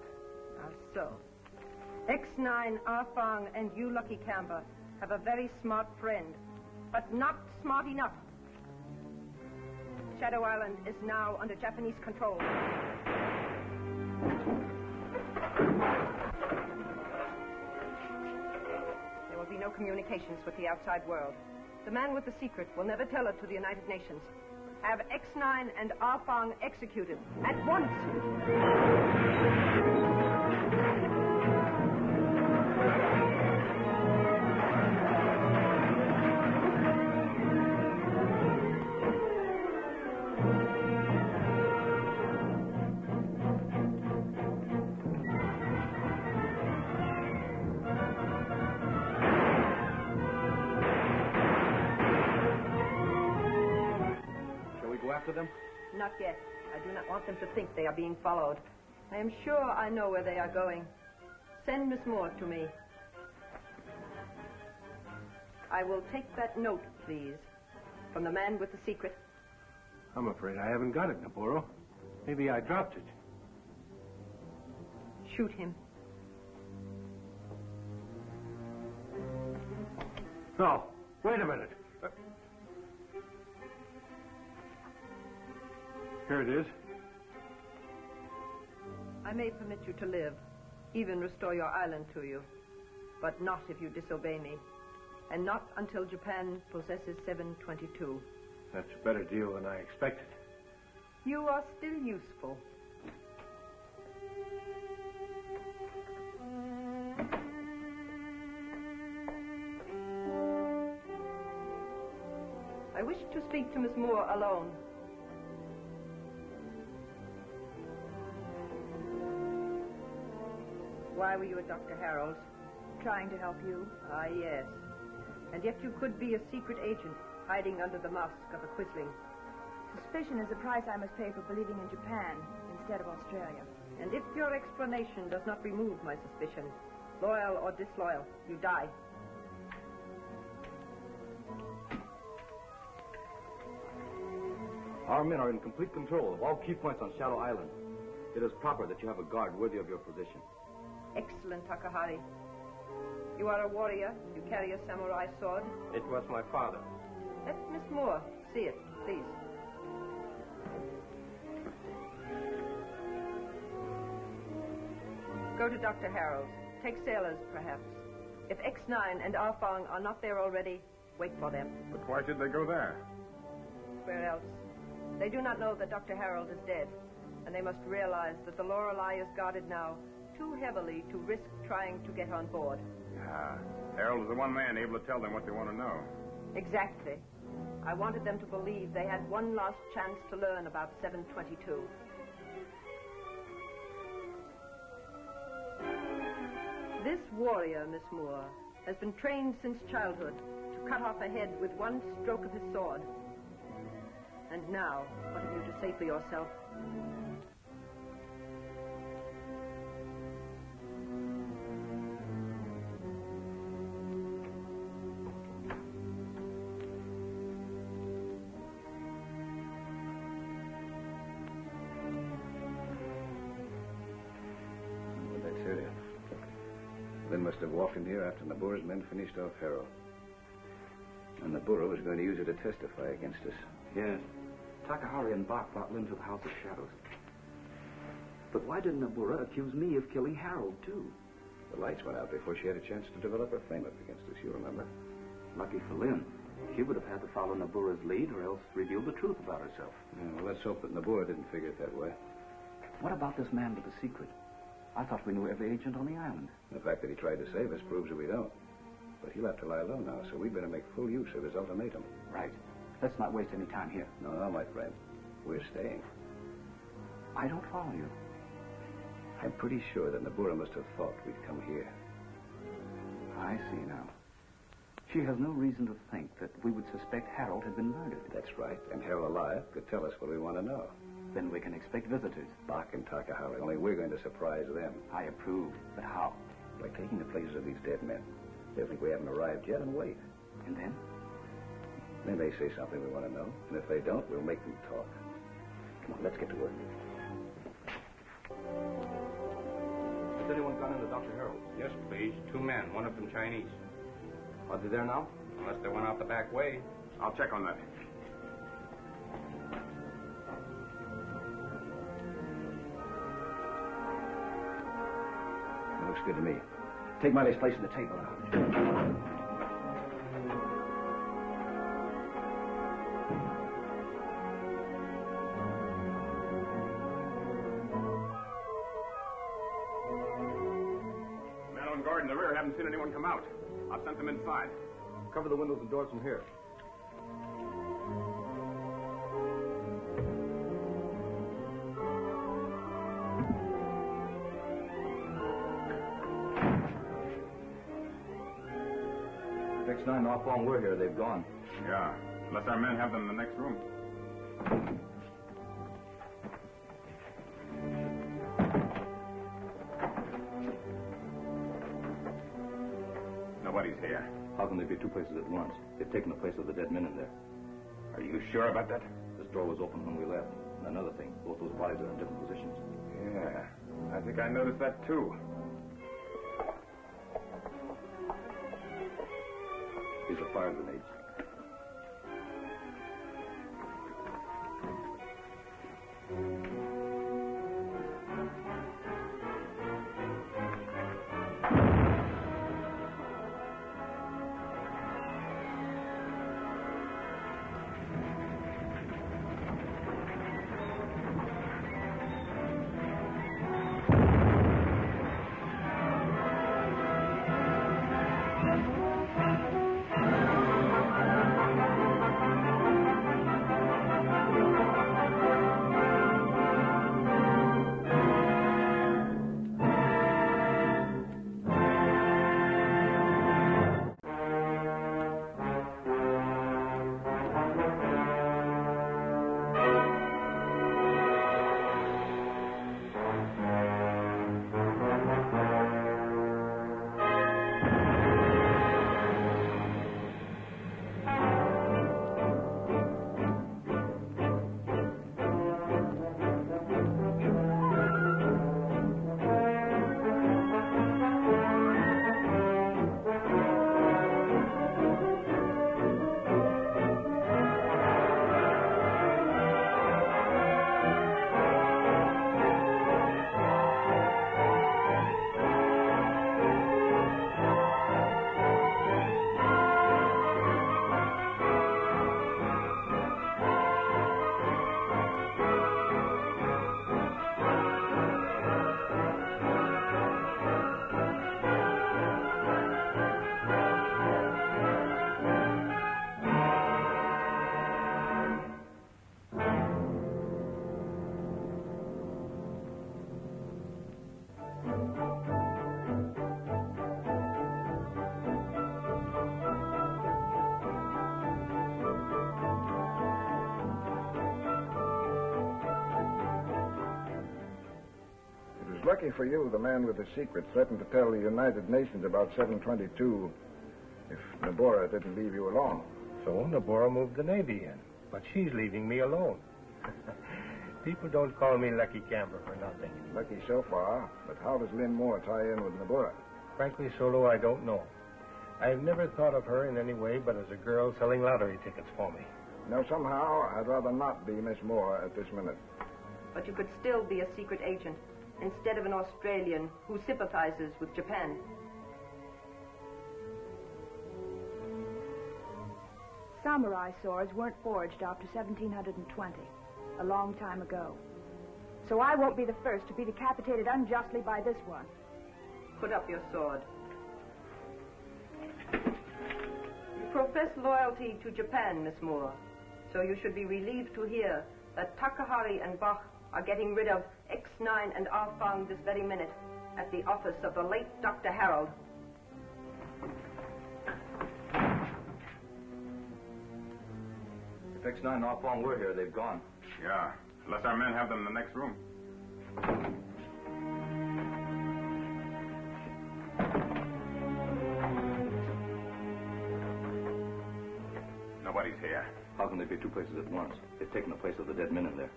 So, X-9, Ah Fong, and you, Lucky Camber, have a very smart friend, but not smart enough. Shadow Island is now under Japanese control. be no communications with the outside world. The man with the secret will never tell it to the United Nations. Have X-9 and Ah Fong executed at once. After them? Not yet. I do not want them to think they are being followed. I am sure I know where they are going. Send Miss Moore to me. I will take that note, please, from the man with the secret. I'm afraid I haven't got it, Naburo. Maybe I dropped it. Shoot him. No, wait a minute. Here it is. I may permit you to live, even restore your island to you, but not if you disobey me, and not until Japan possesses 722. That's a better deal than I expected. You are still useful. I wish to speak to Miss Moore alone. Why were you at Dr. Harold's? Trying to help you. Ah, yes. And yet you could be a secret agent, hiding under the mask of a quisling. Suspicion is the price I must pay for believing in Japan instead of Australia. And if your explanation does not remove my suspicion, loyal or disloyal, you die. Our men are in complete control of all key points on Shadow Island. It is proper that you have a guard worthy of your position. Excellent, Takahari. You are a warrior. You carry a samurai sword. It was my father. Let Miss Moore see it, please. Go to Dr. Harold's. Take sailors, perhaps. If X-9 and Ah Fong are not there already, wait for them. But why should they go there? Where else? They do not know that Dr. Harold is dead, and they must realize that the Lorelei is guarded now too heavily to risk trying to get on board. Ah, Harold is the one man able to tell them what they want to know. Exactly. I wanted them to believe they had one last chance to learn about 722. This warrior, Miss Moore, has been trained since childhood to cut off a head with one stroke of his sword. And now, what have you to say for yourself? Lynn must have walked in here after Nabura's men finished off Harold. And Nabura was going to use her to testify against us. Yes. Takahari and Bach brought Lynn to the House of Shadows. But why did Nabura accuse me of killing Harold, too? The lights went out before she had a chance to develop her frame up against us, you remember? Lucky for Lynn. She would have had to follow Nabura's lead or else reveal the truth about herself. Yeah, well, let's hope that Nabura didn't figure it that way. What about this man with the secret? I thought we knew every agent on the island. The fact that he tried to save us proves that we don't. But he'll have to lie low now, so we better make full use of his ultimatum. Right. Let's not waste any time here. No, my friend. We're staying. I don't follow you. I'm pretty sure that Nabura must have thought we'd come here. I see now. She has no reason to think that we would suspect Harold had been murdered. That's right. And Harold alive could tell us what we want to know. Then we can expect visitors. Bach and Takahari, only we're going to surprise them. I approve. But how? By taking the places of these dead men. They'll think we haven't arrived yet and wait. And then? They may say something we want to know. And if they don't, we'll make them talk. Come on, let's get to work. Has anyone gone into Dr. Harold? Yes, please. 2 men, one of them Chinese. Are they there now? Unless they went out the back way. I'll check on that. That looks good to me. Take Miley's place in the table now. the rear haven't seen anyone come out. I've sent them inside. Cover the windows and doors from here. X-9 off long we're here. They've gone. Yeah, unless our men have them in the next room. Nobody's here. How can there be two places at once? They've taken the place of the dead men in there. Are you sure about that? This door was open when we left. And another thing, both those bodies are in different positions. Yeah, I think I noticed that too. These are fire grenades. Lucky for you, the man with the secret threatened to tell the United Nations about 722 if Nabora didn't leave you alone. So Nabora moved the Navy in, but she's leaving me alone. People don't call me Lucky Camper for nothing. Lucky so far, but how does Lynn Moore tie in with Nabora? Frankly, Solo, I don't know. I've never thought of her in any way but as a girl selling lottery tickets for me. No, somehow, I'd rather not be Miss Moore at this minute. But you could still be a secret agent, instead of an Australian who sympathizes with Japan. Samurai swords weren't forged after 1720, a long time ago. So I won't be the first to be decapitated unjustly by this one. Put up your sword. You profess loyalty to Japan, Miss Moore, so you should be relieved to hear that Takahari and Bach are getting rid of X-9 and Arfang this very minute at the office of the late Dr. Harold. If X-9 off long we're here, they've gone. Yeah, unless our men have them in the next room. Nobody's here. How can there be two places at once? They've taken the place of the dead men in there.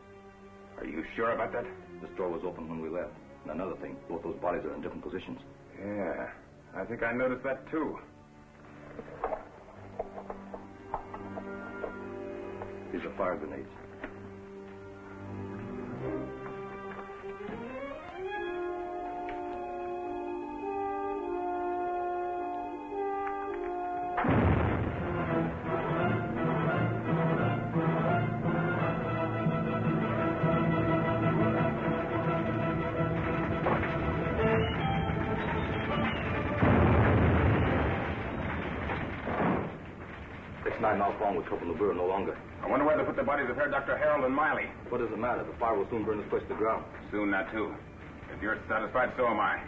Are you sure about that? This door was open when we left. And another thing, both those bodies are in different positions. Yeah, I think I noticed that too. These are fire grenades. time our phone with Pulp and Nabura no longer. I wonder where they put the bodies of Herr Dr. Harold and Miley. What does it matter? The fire will soon burn this place to the ground. Soon, that too. If you're satisfied, so am I.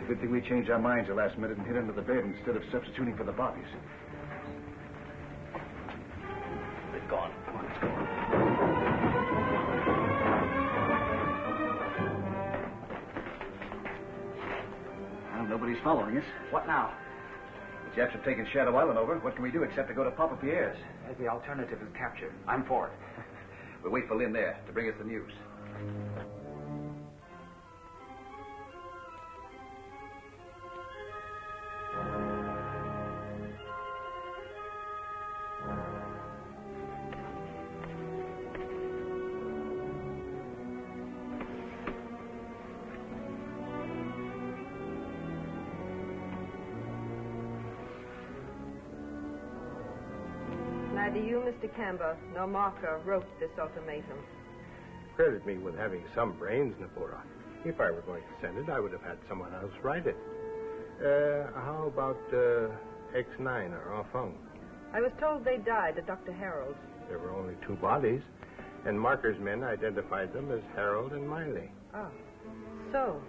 Good thing we changed our minds the last minute and hit into the bed instead of substituting for the bodies. They're gone. Come on, let's go. Well, nobody's following us. What now? The Japs have taken Shadow Island over. What can we do except to go to Papa Pierre's? The alternative is capture. I'm for it. We'll wait for Lynn there to bring us the news. Neither you, Mr. Camber, nor Marker wrote this ultimatum. Credit me with having some brains, Nabura. If I were going to send it, I would have had someone else write it. How about X-9 or Enfant? I was told they died at Dr. Harold's. There were only 2 bodies, and Marker's men identified them as Harold and Miley. Oh, so?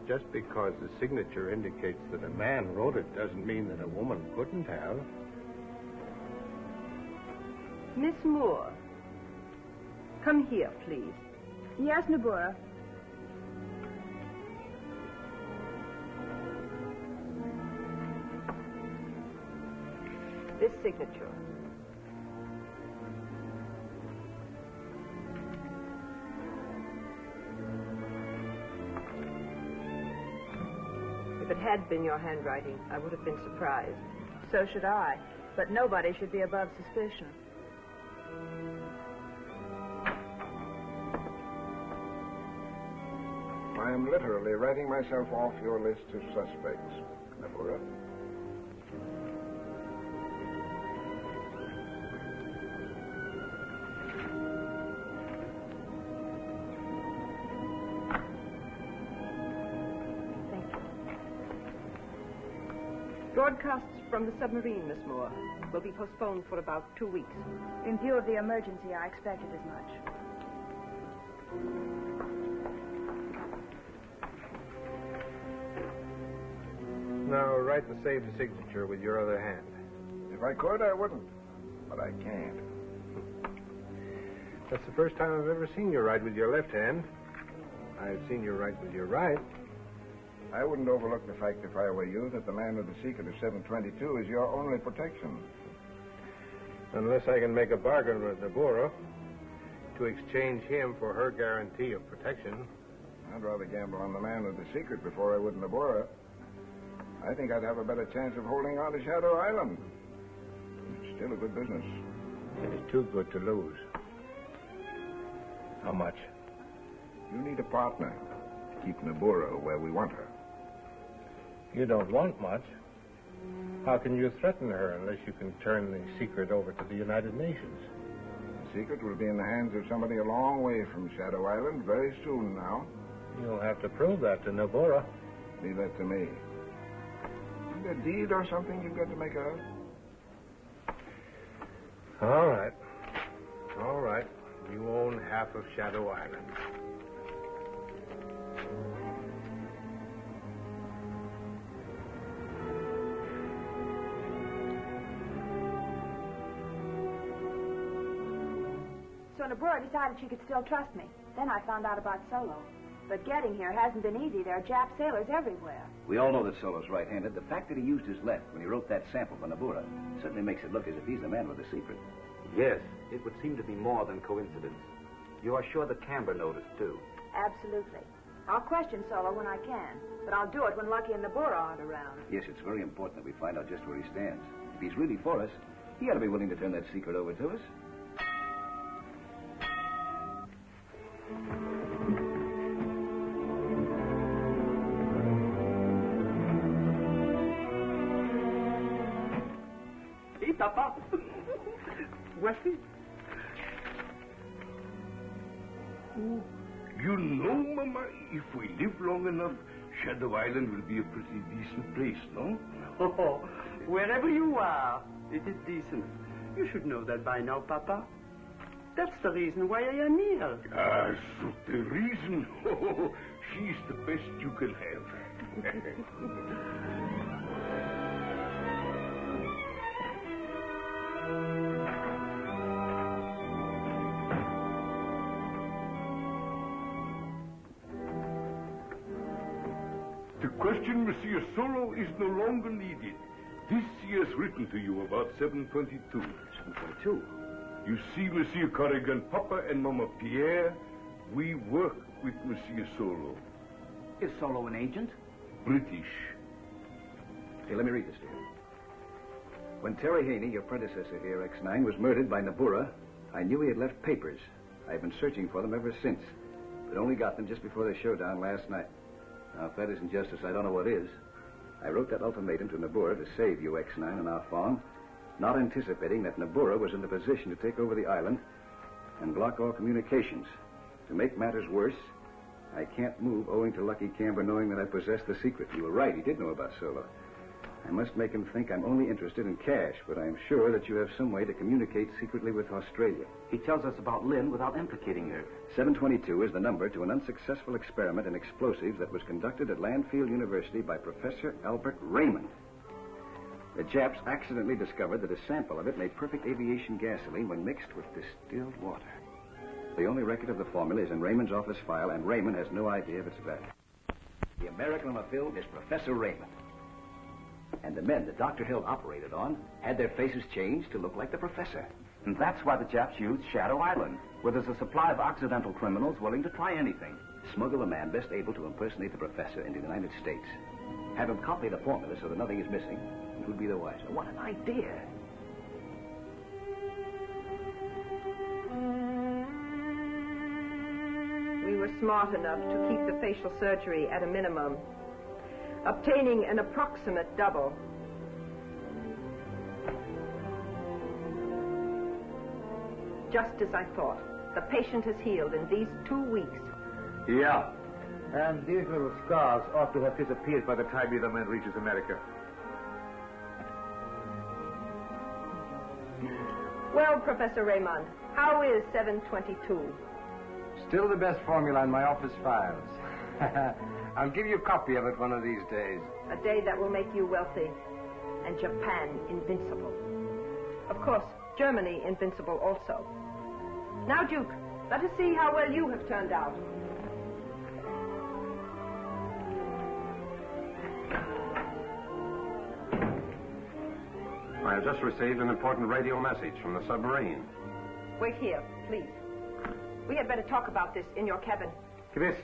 Just because the signature indicates that a man wrote it doesn't mean that a woman couldn't have. Miss Moore, come here, please. Yes, Nabura. This signature. If it had been your handwriting, I would have been surprised. So should I. But nobody should be above suspicion. I am literally writing myself off your list of suspects, Nabura. Thank you. Broadcasts from the submarine, Miss Moore, will be postponed for about 2 weeks. In view of the emergency, I expected as much. Now, write the saved signature with your other hand. If I could, I wouldn't. But I can't. That's the first time I've ever seen you write with your left hand. I've seen you write with your right. I wouldn't overlook the fact, if I were you, that the man with the secret of 722 is your only protection. Unless I can make a bargain with Nabura to exchange him for her guarantee of protection. I'd rather gamble on the man with the secret before I would Nabura. I think I'd have a better chance of holding on to Shadow Island. It's still a good business. It's too good to lose. How much? You need a partner to keep Nabura where we want her. You don't want much. How can you threaten her unless you can turn the secret over to the United Nations? The secret will be in the hands of somebody a long way from Shadow Island very soon now. You'll have to prove that to Nabura. Leave that to me. A deed or something you've got to make out? All right. All right. You own half of Shadow Island. So Nabura decided she could still trust me. Then I found out about Solo. But getting here hasn't been easy. There are Jap sailors everywhere. We all know that Solo's right-handed. The fact that he used his left when he wrote that sample for Nabura certainly makes it look as if he's the man with the secret. Yes, it would seem to be more than coincidence. You are sure that Camber noticed, too? Absolutely. I'll question Solo when I can, but I'll do it when Lucky and Nabura aren't around. Yes, it's very important that we find out just where he stands. If he's really for us, he ought to be willing to turn that secret over to us. papa. Voici. Oh, you know, Mama, if we live long enough, Shadow Island will be a pretty decent place, no? Oh, wherever you are, it is decent. You should know that by now, Papa. That's the reason why I am here. Ah, so the reason? Oh, she's the best you can have. The question, Monsieur Solo, is no longer needed. This he has written to you about 722. 722? You see, Monsieur Corrigan, Papa and Mama Pierre, we work with Monsieur Solo. Is Solo an agent? British. Here, let me read this to you. When Terry Haney, your predecessor here, X-9, was murdered by Nabura, I knew he had left papers. I've been searching for them ever since, but only got them just before the showdown last night. Now, if that isn't justice, I don't know what is. I wrote that ultimatum to Nabura to save you, X-9, and our farm, not anticipating that Nabura was in the position to take over the island and block all communications. To make matters worse, I can't move owing to Lucky Camber knowing that I possess the secret. You were right, he did know about Solo. I must make him think I'm only interested in cash, but I'm sure that you have some way to communicate secretly with Australia. He tells us about Lynn without implicating her. 722 is the number to an unsuccessful experiment in explosives that was conducted at Landfield University by Professor Albert Raymond. The Japs accidentally discovered that a sample of it made perfect aviation gasoline when mixed with distilled water. The only record of the formula is in Raymond's office file, and Raymond has no idea of its value. The American on the film is Professor Raymond. And the men that Dr. Hill operated on had their faces changed to look like the professor. And that's why the Japs used Shadow Island, where there's a supply of Occidental criminals willing to try anything. Smuggle a man best able to impersonate the professor into the United States. Have him copy the formula so that nothing is missing, and who'd be the wiser? What an idea! We were smart enough to keep the facial surgery at a minimum, obtaining an approximate double. Just as I thought. The patient has healed in these 2 weeks. Yeah. And these little scars ought to have disappeared by the time either man reaches America. Well, Professor Raymond, how is 722? Still the best formula in my office files. I'll give you a copy of it one of these days. A day that will make you wealthy. And Japan invincible. Of course, Germany invincible also. Now, Duke, let us see how well you have turned out. I have just received an important radio message from the submarine. Wait here, please. We had better talk about this in your cabin. Chris.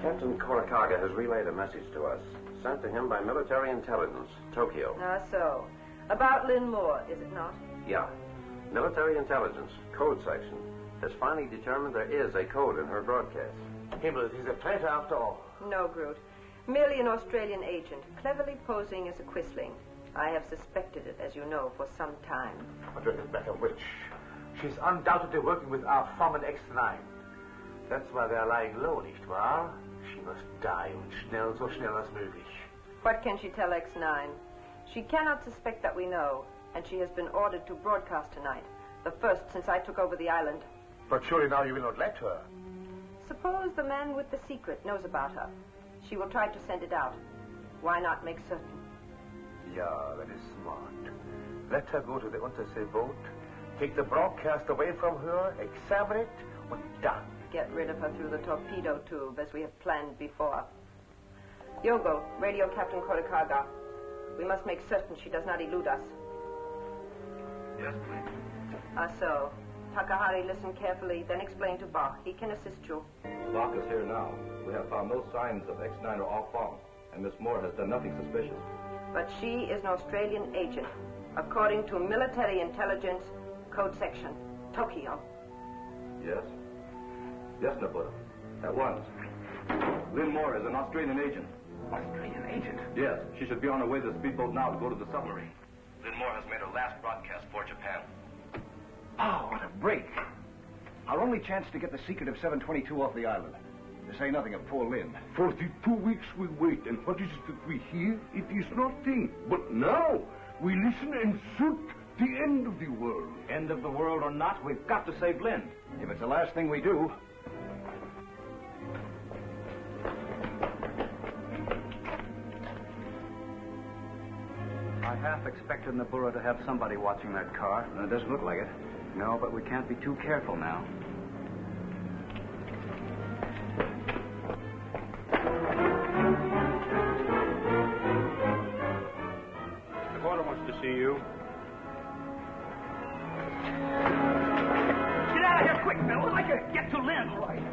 Captain Korakaga has relayed a message to us, sent to him by military intelligence, Tokyo. Ah, so. About Lynn Moore, is it not? Yeah. Military intelligence, code section, has finally determined there is a code in her broadcast. Himmel, he's a traitor after all. No, Groot. Merely an Australian agent, cleverly posing as a Quisling. I have suspected it, as you know, for some time. What doesn't matter which? She's undoubtedly working with our foreman X-9. That's why they're lying low, nicht wahr? She must die, und schnell, so schnell as möglich. What can she tell X-9? She cannot suspect that we know, and she has been ordered to broadcast tonight. The first since I took over the island. But surely now you will not let her. Suppose the man with the secret knows about her. She will try to send it out. Why not make certain? Yeah, that is smart. Let her go to the Untersee boat, take the broadcast away from her, examine it, and done. Get rid of her through the torpedo tube, as we have planned before. Yogo, radio Captain Korakaga. We must make certain she does not elude us. Yes, please. Ah, so. Takahari, listen carefully, then explain to Bach. He can assist you. Bach is here now. We have found no signs of X-9 or off farm, and Miss Moore has done nothing suspicious. But she is an Australian agent, according to military intelligence, code section, Tokyo. Yes? Yes, Nabura. At once. Lynn Moore is an Australian agent. Australian agent? Yes. She should be on her way to the speedboat now to go to the submarine. Lynn Moore has made her last broadcast for Japan. Oh, what a break. Our only chance to get the secret of 722 off the island. To say nothing of poor Lynn. 42 weeks we wait, and what is it that we hear? It is nothing. But now, we listen and shoot the end of the world. End of the world or not, we've got to save Lynn. If it's the last thing we do. I half expected Nabura to have somebody watching that car. It doesn't look like it. No, but we can't be too careful now. The porter wants to see you. Get out of here quick, Bill. I'd like to get to Lynn. All right.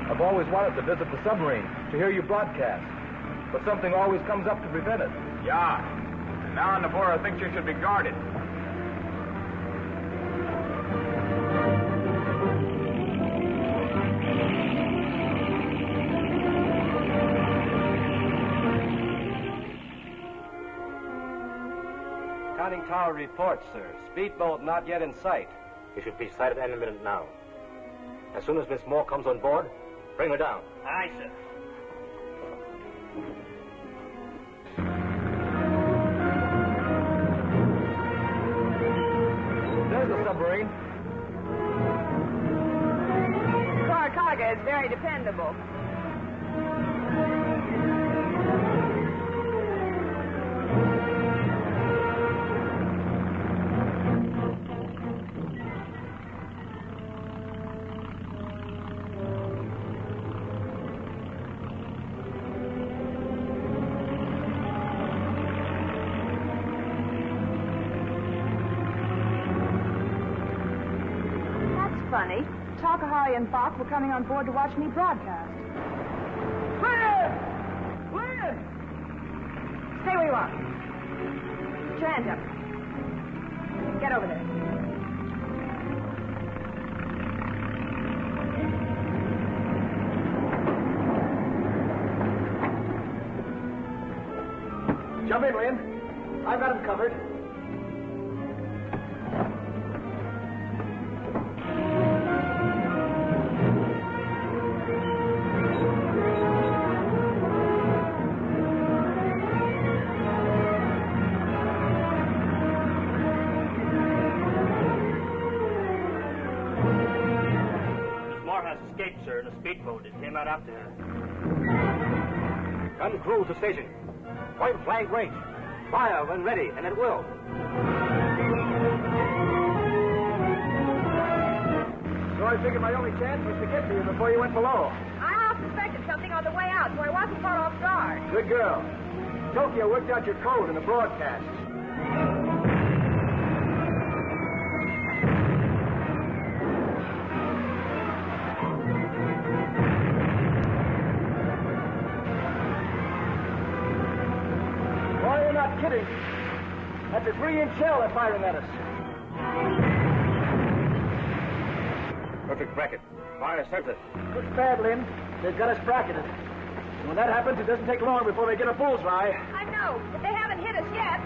I've always wanted to visit the submarine, to hear you broadcast. But something always comes up to prevent it. Yeah. And now Nabura thinks you should be guarded. Conning tower reports, sir. Speedboat not yet in sight. He should be sighted any minute now. As soon as Miss Moore comes on board, bring her down. Aye, sir. There's the submarine. Carcaga is very dependable. Funny. Takahari and Bach were coming on board to watch me broadcast. Lynn! Lynn! Stay where you are. Put your hands up. Get over there. Jump in, Lynn. I've got him covered. Escaped, sir, in a speedboat. It came out after her. Gun crew to station. Point blank range. Fire when ready, and it will. So I figured my only chance was to get to you before you went below. I half suspected something on the way out, so I wasn't caught off guard. Good girl. Tokyo worked out your code in the broadcast. Not kidding. That's a 3-inch shell they're firing at us. Perfect bracket. Fire center. Looks bad, Lynn. They've got us bracketed. And when that happens, it doesn't take long before they get a bullseye. I know, but they haven't hit us yet.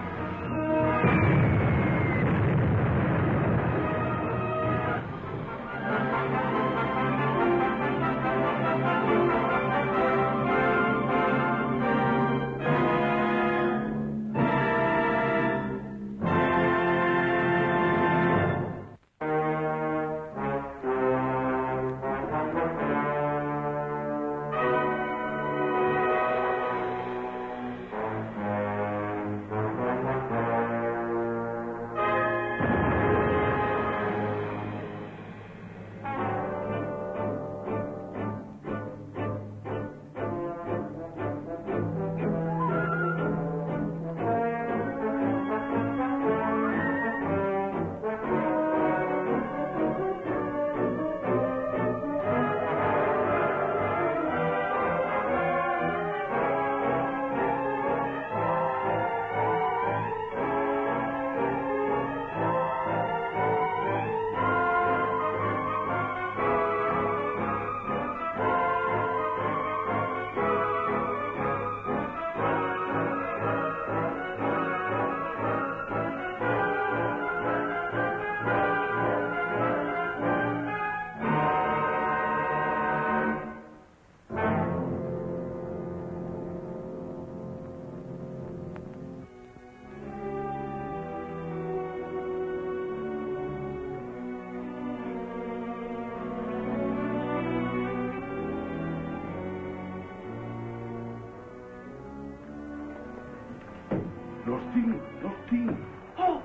Nothing. Oh!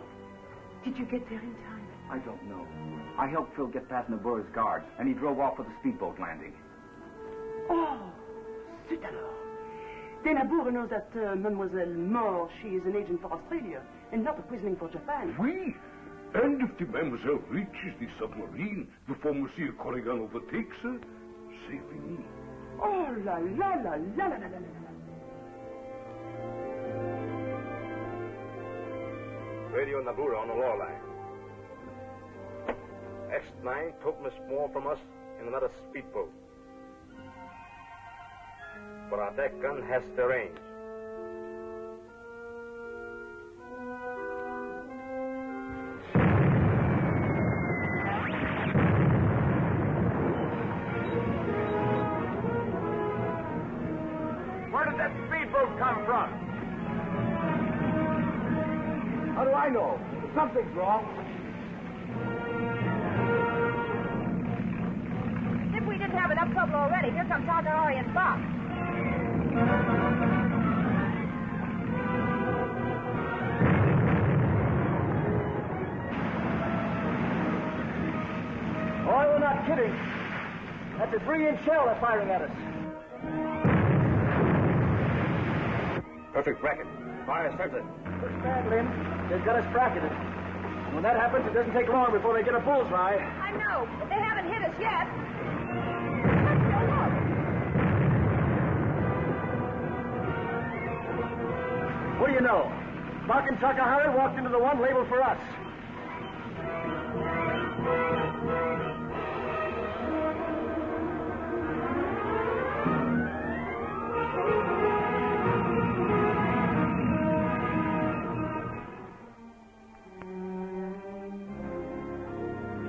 Did you get there in time? I don't know. I helped Phil get past Nabura's guards, and he drove off for the speedboat landing. Oh! C'est alors. Then Nabura knows that Mademoiselle Moore, she is an agent for Australia, and not a prisoner for Japan. Oui. And if the mademoiselle reaches the submarine before Monsieur Corrigan overtakes her, c'est fini. Oh, la la la la la la la la. Radio Nabura on the law line. X-9 took Miss Moore from us in another speedboat. But our deck gun has the range. Where did that speedboat come from? How do I know? Something's wrong. If we didn't have enough trouble already, here comes Takahari and Bob. Oh, we're not kidding. That's a 3-inch shell they're firing at us. Perfect bracket. Fire starts it. Looks bad, Lynn. They've got us bracketed. And when that happens, it doesn't take long before they get a bullseye. I know, but they haven't hit us yet. What do you know? Buck and Takahari walked into the one labeled for us.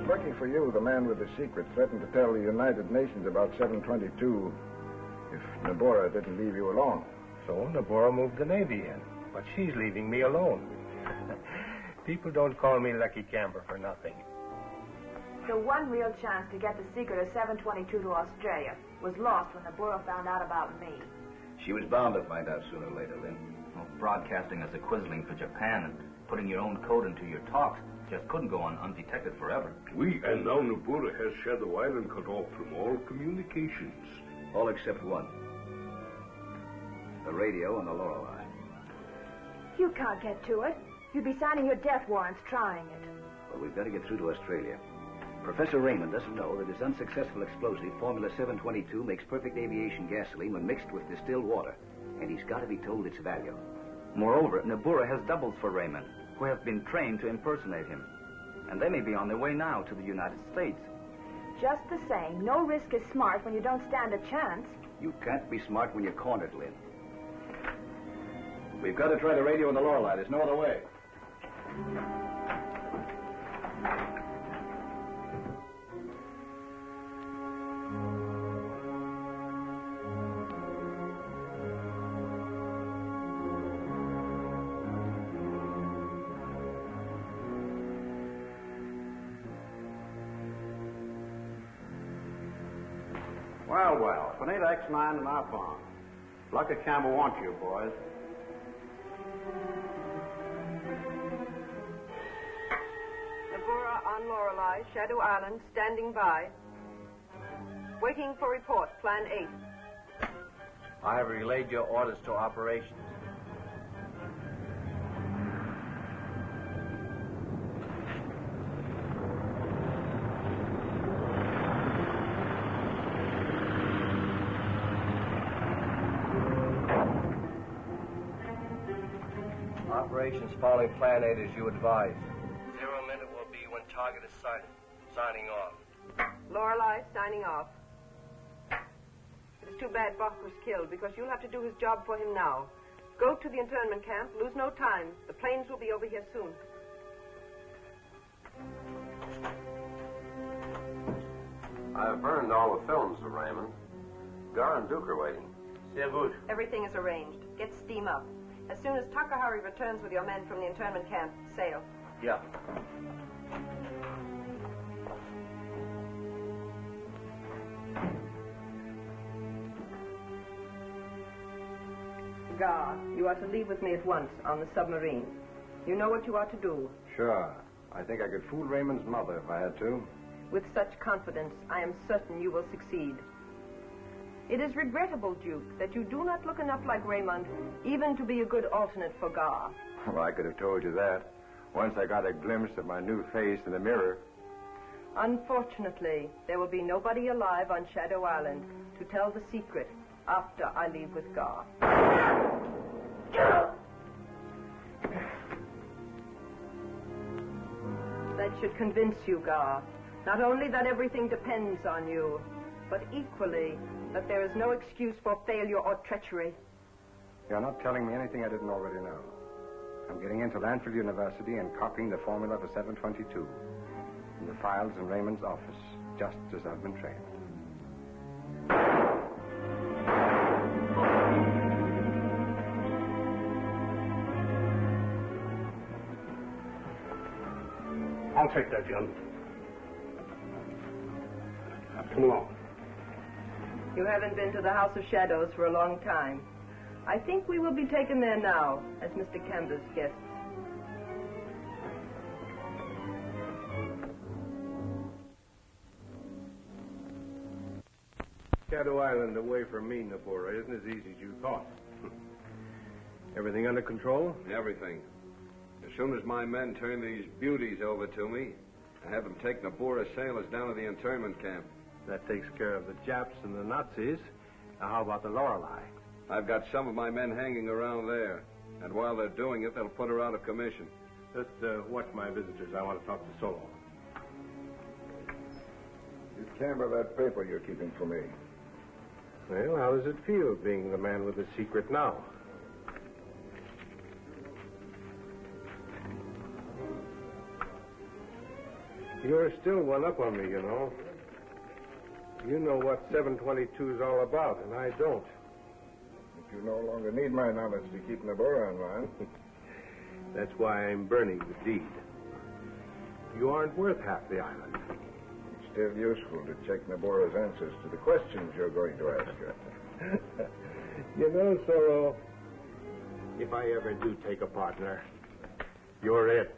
Lucky for you, the man with the secret threatened to tell the United Nations about 722 if Nabura didn't leave you alone. So Nabura moved the Navy in, but she's leaving me alone. People don't call me Lucky Camber for nothing. The one real chance to get the secret of 722 to Australia was lost when Nabura found out about me. She was bound to find out sooner or later, Lynn. Well, broadcasting as a quizzling for Japan and putting your own code into your talks just couldn't go on undetected forever. Oui, and now Nabura has Shadow Island cut off from all communications. All except one. The radio and the Lorelei. You can't get to it. You'd be signing your death warrants trying it. Well, we've got to get through to Australia. Professor Raymond doesn't know that his unsuccessful explosive, Formula 722, makes perfect aviation gasoline when mixed with distilled water. And he's got to be told its value. Moreover, Nabura has doubles for Raymond, who have been trained to impersonate him. And they may be on their way now to the United States. Just the same, no risk is smart when you don't stand a chance. You can't be smart when you're cornered, Lynn. We've got to try the radio and the Lorelei. There's no other way. Well, well, if it ain't X-9 in our farm. Lucky Campbell wants you, boys. Nabura on Lorelei, Shadow Island, standing by. Waiting for report, Plan 8. I have relayed your orders to operations. Operations following Plan 8 as you advised. 0 minute will be when target is sighted. Signing off. Lorelei, signing off. It is too bad Buck was killed because you'll have to do his job for him now. Go to the internment camp. Lose no time. The planes will be over here soon. I've burned all the films for Raymond. Gar and Duke are waiting. Sehr gut. Everything is arranged. Get steam up. As soon as Takahari returns with your men from the internment camp, sail. Yeah. Gar, you are to leave with me at once on the submarine. You know what you are to do. Sure. I think I could fool Raymond's mother if I had to. With such confidence, I am certain you will succeed. It is regrettable, Duke, that you do not look enough like Raymond, even to be a good alternate for Gar. Well, I could have told you that. Once I got a glimpse of my new face in the mirror. Unfortunately, there will be nobody alive on Shadow Island to tell the secret after I leave with Gar. That should convince you, Gar, not only that everything depends on you, but equally that there is no excuse for failure or treachery. You're not telling me anything I didn't already know. I'm getting into Lanford University and copying the formula for 722 from the files in Raymond's office, just as I've been trained. I'll take that, John. Come along. You haven't been to the House of Shadows for a long time. I think we will be taken there now as Mr. Kember's guests. Shadow Island away from me, Nabora, isn't as easy as you thought. Everything under control? Everything. As soon as my men turn these beauties over to me, I have them take Nabora sailors down to the internment camp. That takes care of the Japs and the Nazis. Now, how about the Lorelei? I've got some of my men hanging around there. And while they're doing it, they'll put her out of commission. Just watch my visitors. I want to talk to Solo. You Camber that paper you're keeping for me. Well, how does it feel being the man with the secret now? You're still one up on me, you know. You know what 722 is all about, and I don't. But you no longer need my knowledge to keep Nabora in line. That's why I'm burning the deed. You aren't worth half the island. It's still useful to check Nabora's answers to the questions you're going to ask her. You know, Solo, if I ever do take a partner, you're it.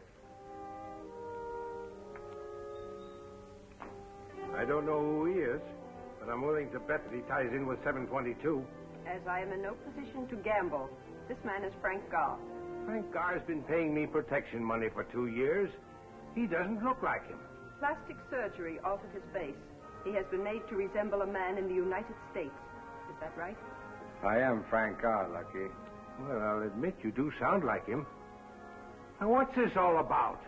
I don't know who he is, but I'm willing to bet that he ties in with 722. As I am in no position to gamble, this man is Frank Gar. Frank Gar's been paying me protection money for 2 years. He doesn't look like him. Plastic surgery altered his face. He has been made to resemble a man in the United States. Is that right? I am Frank Gar, Lucky. Well, I'll admit you do sound like him. Now, what's this all about?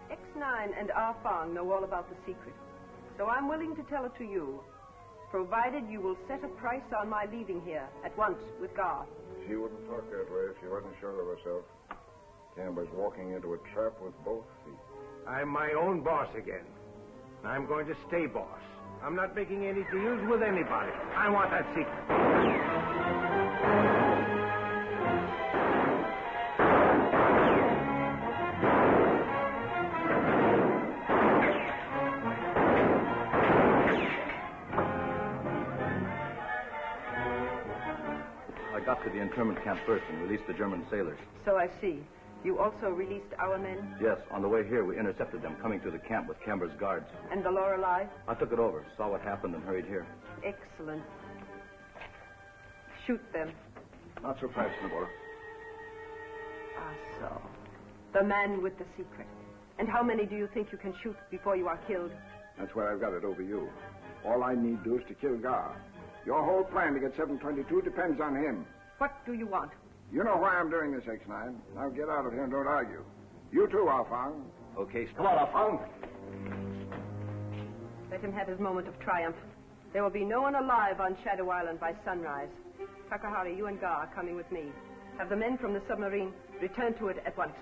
X-9 and Ah Fong know all about the secret. So I'm willing to tell it to you, provided you will set a price on my leaving here at once with Gar. She wouldn't talk that way if she wasn't sure of herself. Camber's walking into a trap with both feet. I'm my own boss again. I'm going to stay boss. I'm not making any deals with anybody. I want that secret. I got to the internment camp first and released the German sailors. So I see. You also released our men? Yes, on the way here, we intercepted them coming through the camp with Camber's guards. And the Lorelei? I took it over, saw what happened, and hurried here. Excellent. Shoot them. Not so fast, Nabora. Ah, so. The man with the secret. And how many do you think you can shoot before you are killed? That's why I've got it over you. All I need do is to kill Gar. Your whole plan to get 722 depends on him. What do you want? You know why I'm doing this, X-9. Now get out of here and don't argue. You too, Ah Fong. Okay, come on, Ah Fong. Let him have his moment of triumph. There will be no one alive on Shadow Island by sunrise. Takahari, you and Gar are coming with me. Have the men from the submarine return to it at once.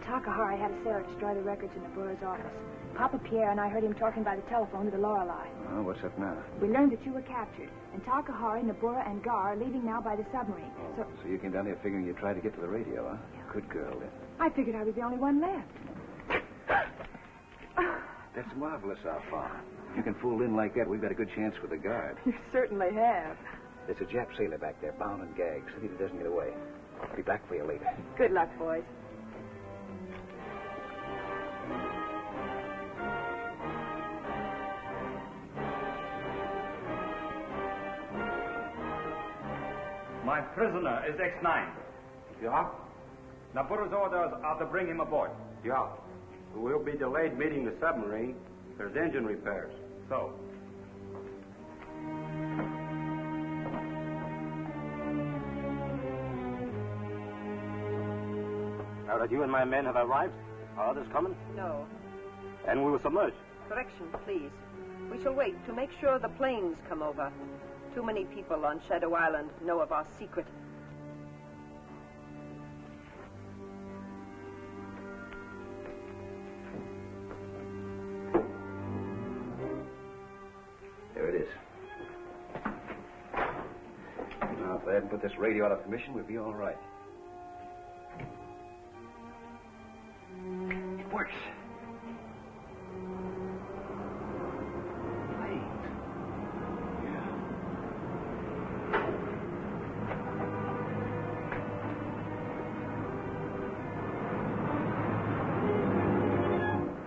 Takahari had a sailor destroy the records in the Burra's office. Papa Pierre and I heard him talking by the telephone to the Lorelei. Oh, what's up now? We learned that you were captured, and Takahari, Nabura, and Gar are leaving now by the submarine. So you came down here figuring you'd try to get to the radio, huh? Yeah. Good girl. I figured I was the only one left. That's marvelous, Alpha. If you can fool in like that, we've got a good chance with the guard. You certainly have. There's a Jap sailor back there, bound and gagged. See that he doesn't get away. I'll be back for you later. Good luck, boys. My prisoner is X-9. Yeah? Nabura's orders are to bring him aboard. Yeah. We'll be delayed meeting the submarine. There's engine repairs. So? Now that you and my men have arrived, are others coming? No. And we will submerge. Correction, please. We shall wait to make sure the planes come over. Too many people on Shadow Island know of our secret. There it is. Now, if they hadn't put this radio out of commission, we'd be all right. It works.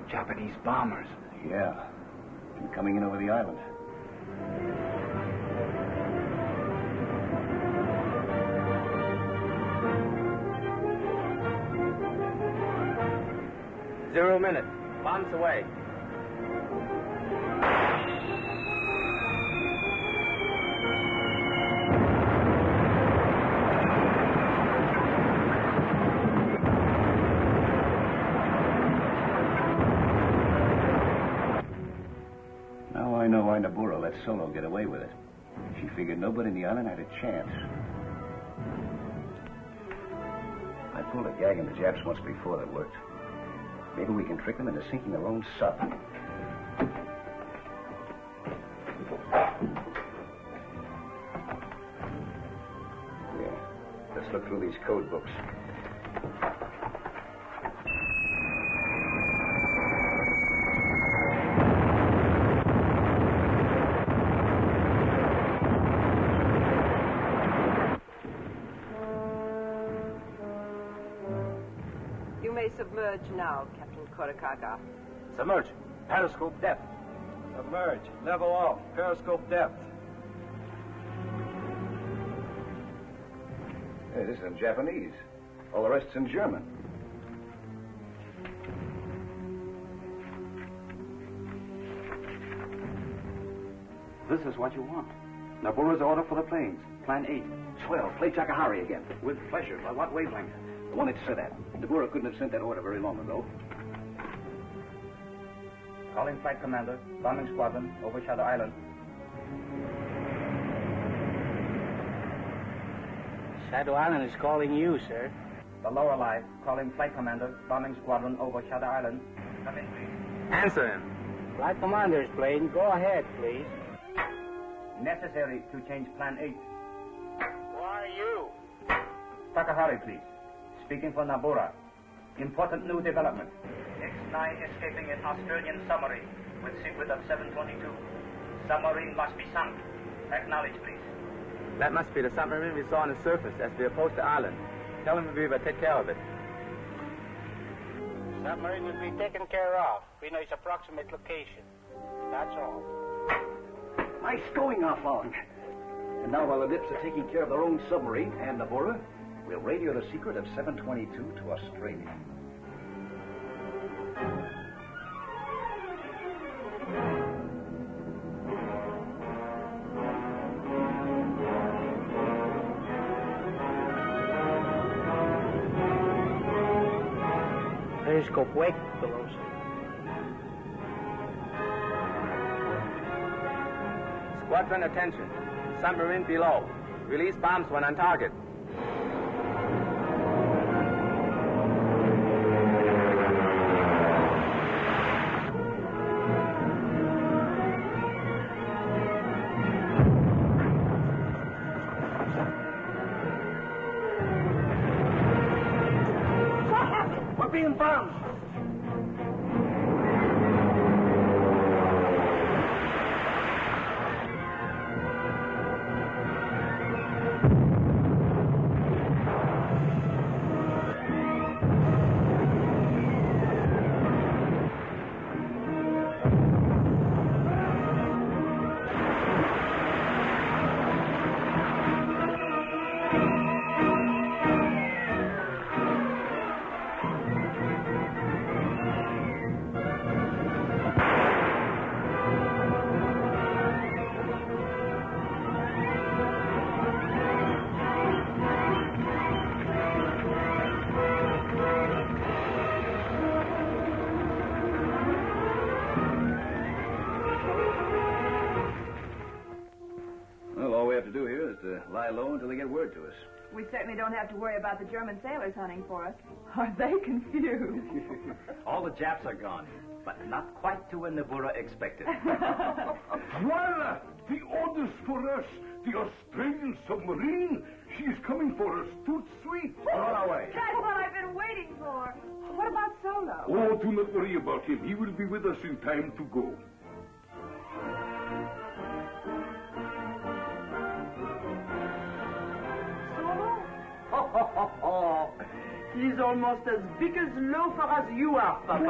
Japanese bombers. Yeah. Been coming in over the island. Zero minute. Bombs away. Now I know why Nabura let Solo get away with it. She figured nobody in the island had a chance. I pulled a gag on the Japs once before that worked. Maybe we can trick them into sinking their own sub. Yeah. Let's look through these code books. You may submerge now, Captain Korakaga. Submerge. Periscope depth. Submerge. Level off. Periscope depth. Hey, this is in Japanese. All the rest's in German. This is what you want. Nabura's order for the planes. Plan 8. Swell. Play Takahari again. With pleasure. By what wavelength? The one it's set at. Nabura couldn't have sent that order very long ago. Calling Flight Commander, bombing squadron, over Shadow Island. Shadow Island is calling you, sir. The Lorelei, calling Flight Commander, bombing squadron, over Shadow Island. Come in, please. Answer him. Flight Commander's plane. Go ahead, please. Necessary to change Plan 8. Who are you? Takahari, please. Speaking for Nabura. Important new development. X-9 escaping an Australian submarine with secret of 722. Submarine must be sunk. Acknowledge, please. That must be the submarine we saw on the surface as we approached the island. Tell him we will take care of it. Submarine will be taken care of. We know its approximate location. That's all. Nice going, Alphonse. And now while the Nips are taking care of their own submarine and Nabura, we'll radio the secret of 722 to Australia. Periscope wake below, sir. Squadron attention. Submarine below. Release bombs when on target. being bombed. Lie low until they get word to us. We certainly don't have to worry about the German sailors hunting for us. Are they confused? All the Japs are gone, but not quite to where Nabura expected. Voila! The orders for us! The Australian submarine! She is coming for us, tout suite! On our way. That's what I've been waiting for. What about Solo? Oh, do not worry about him. He will be with us in time to go. He's almost as big as loafer as you are, Papa.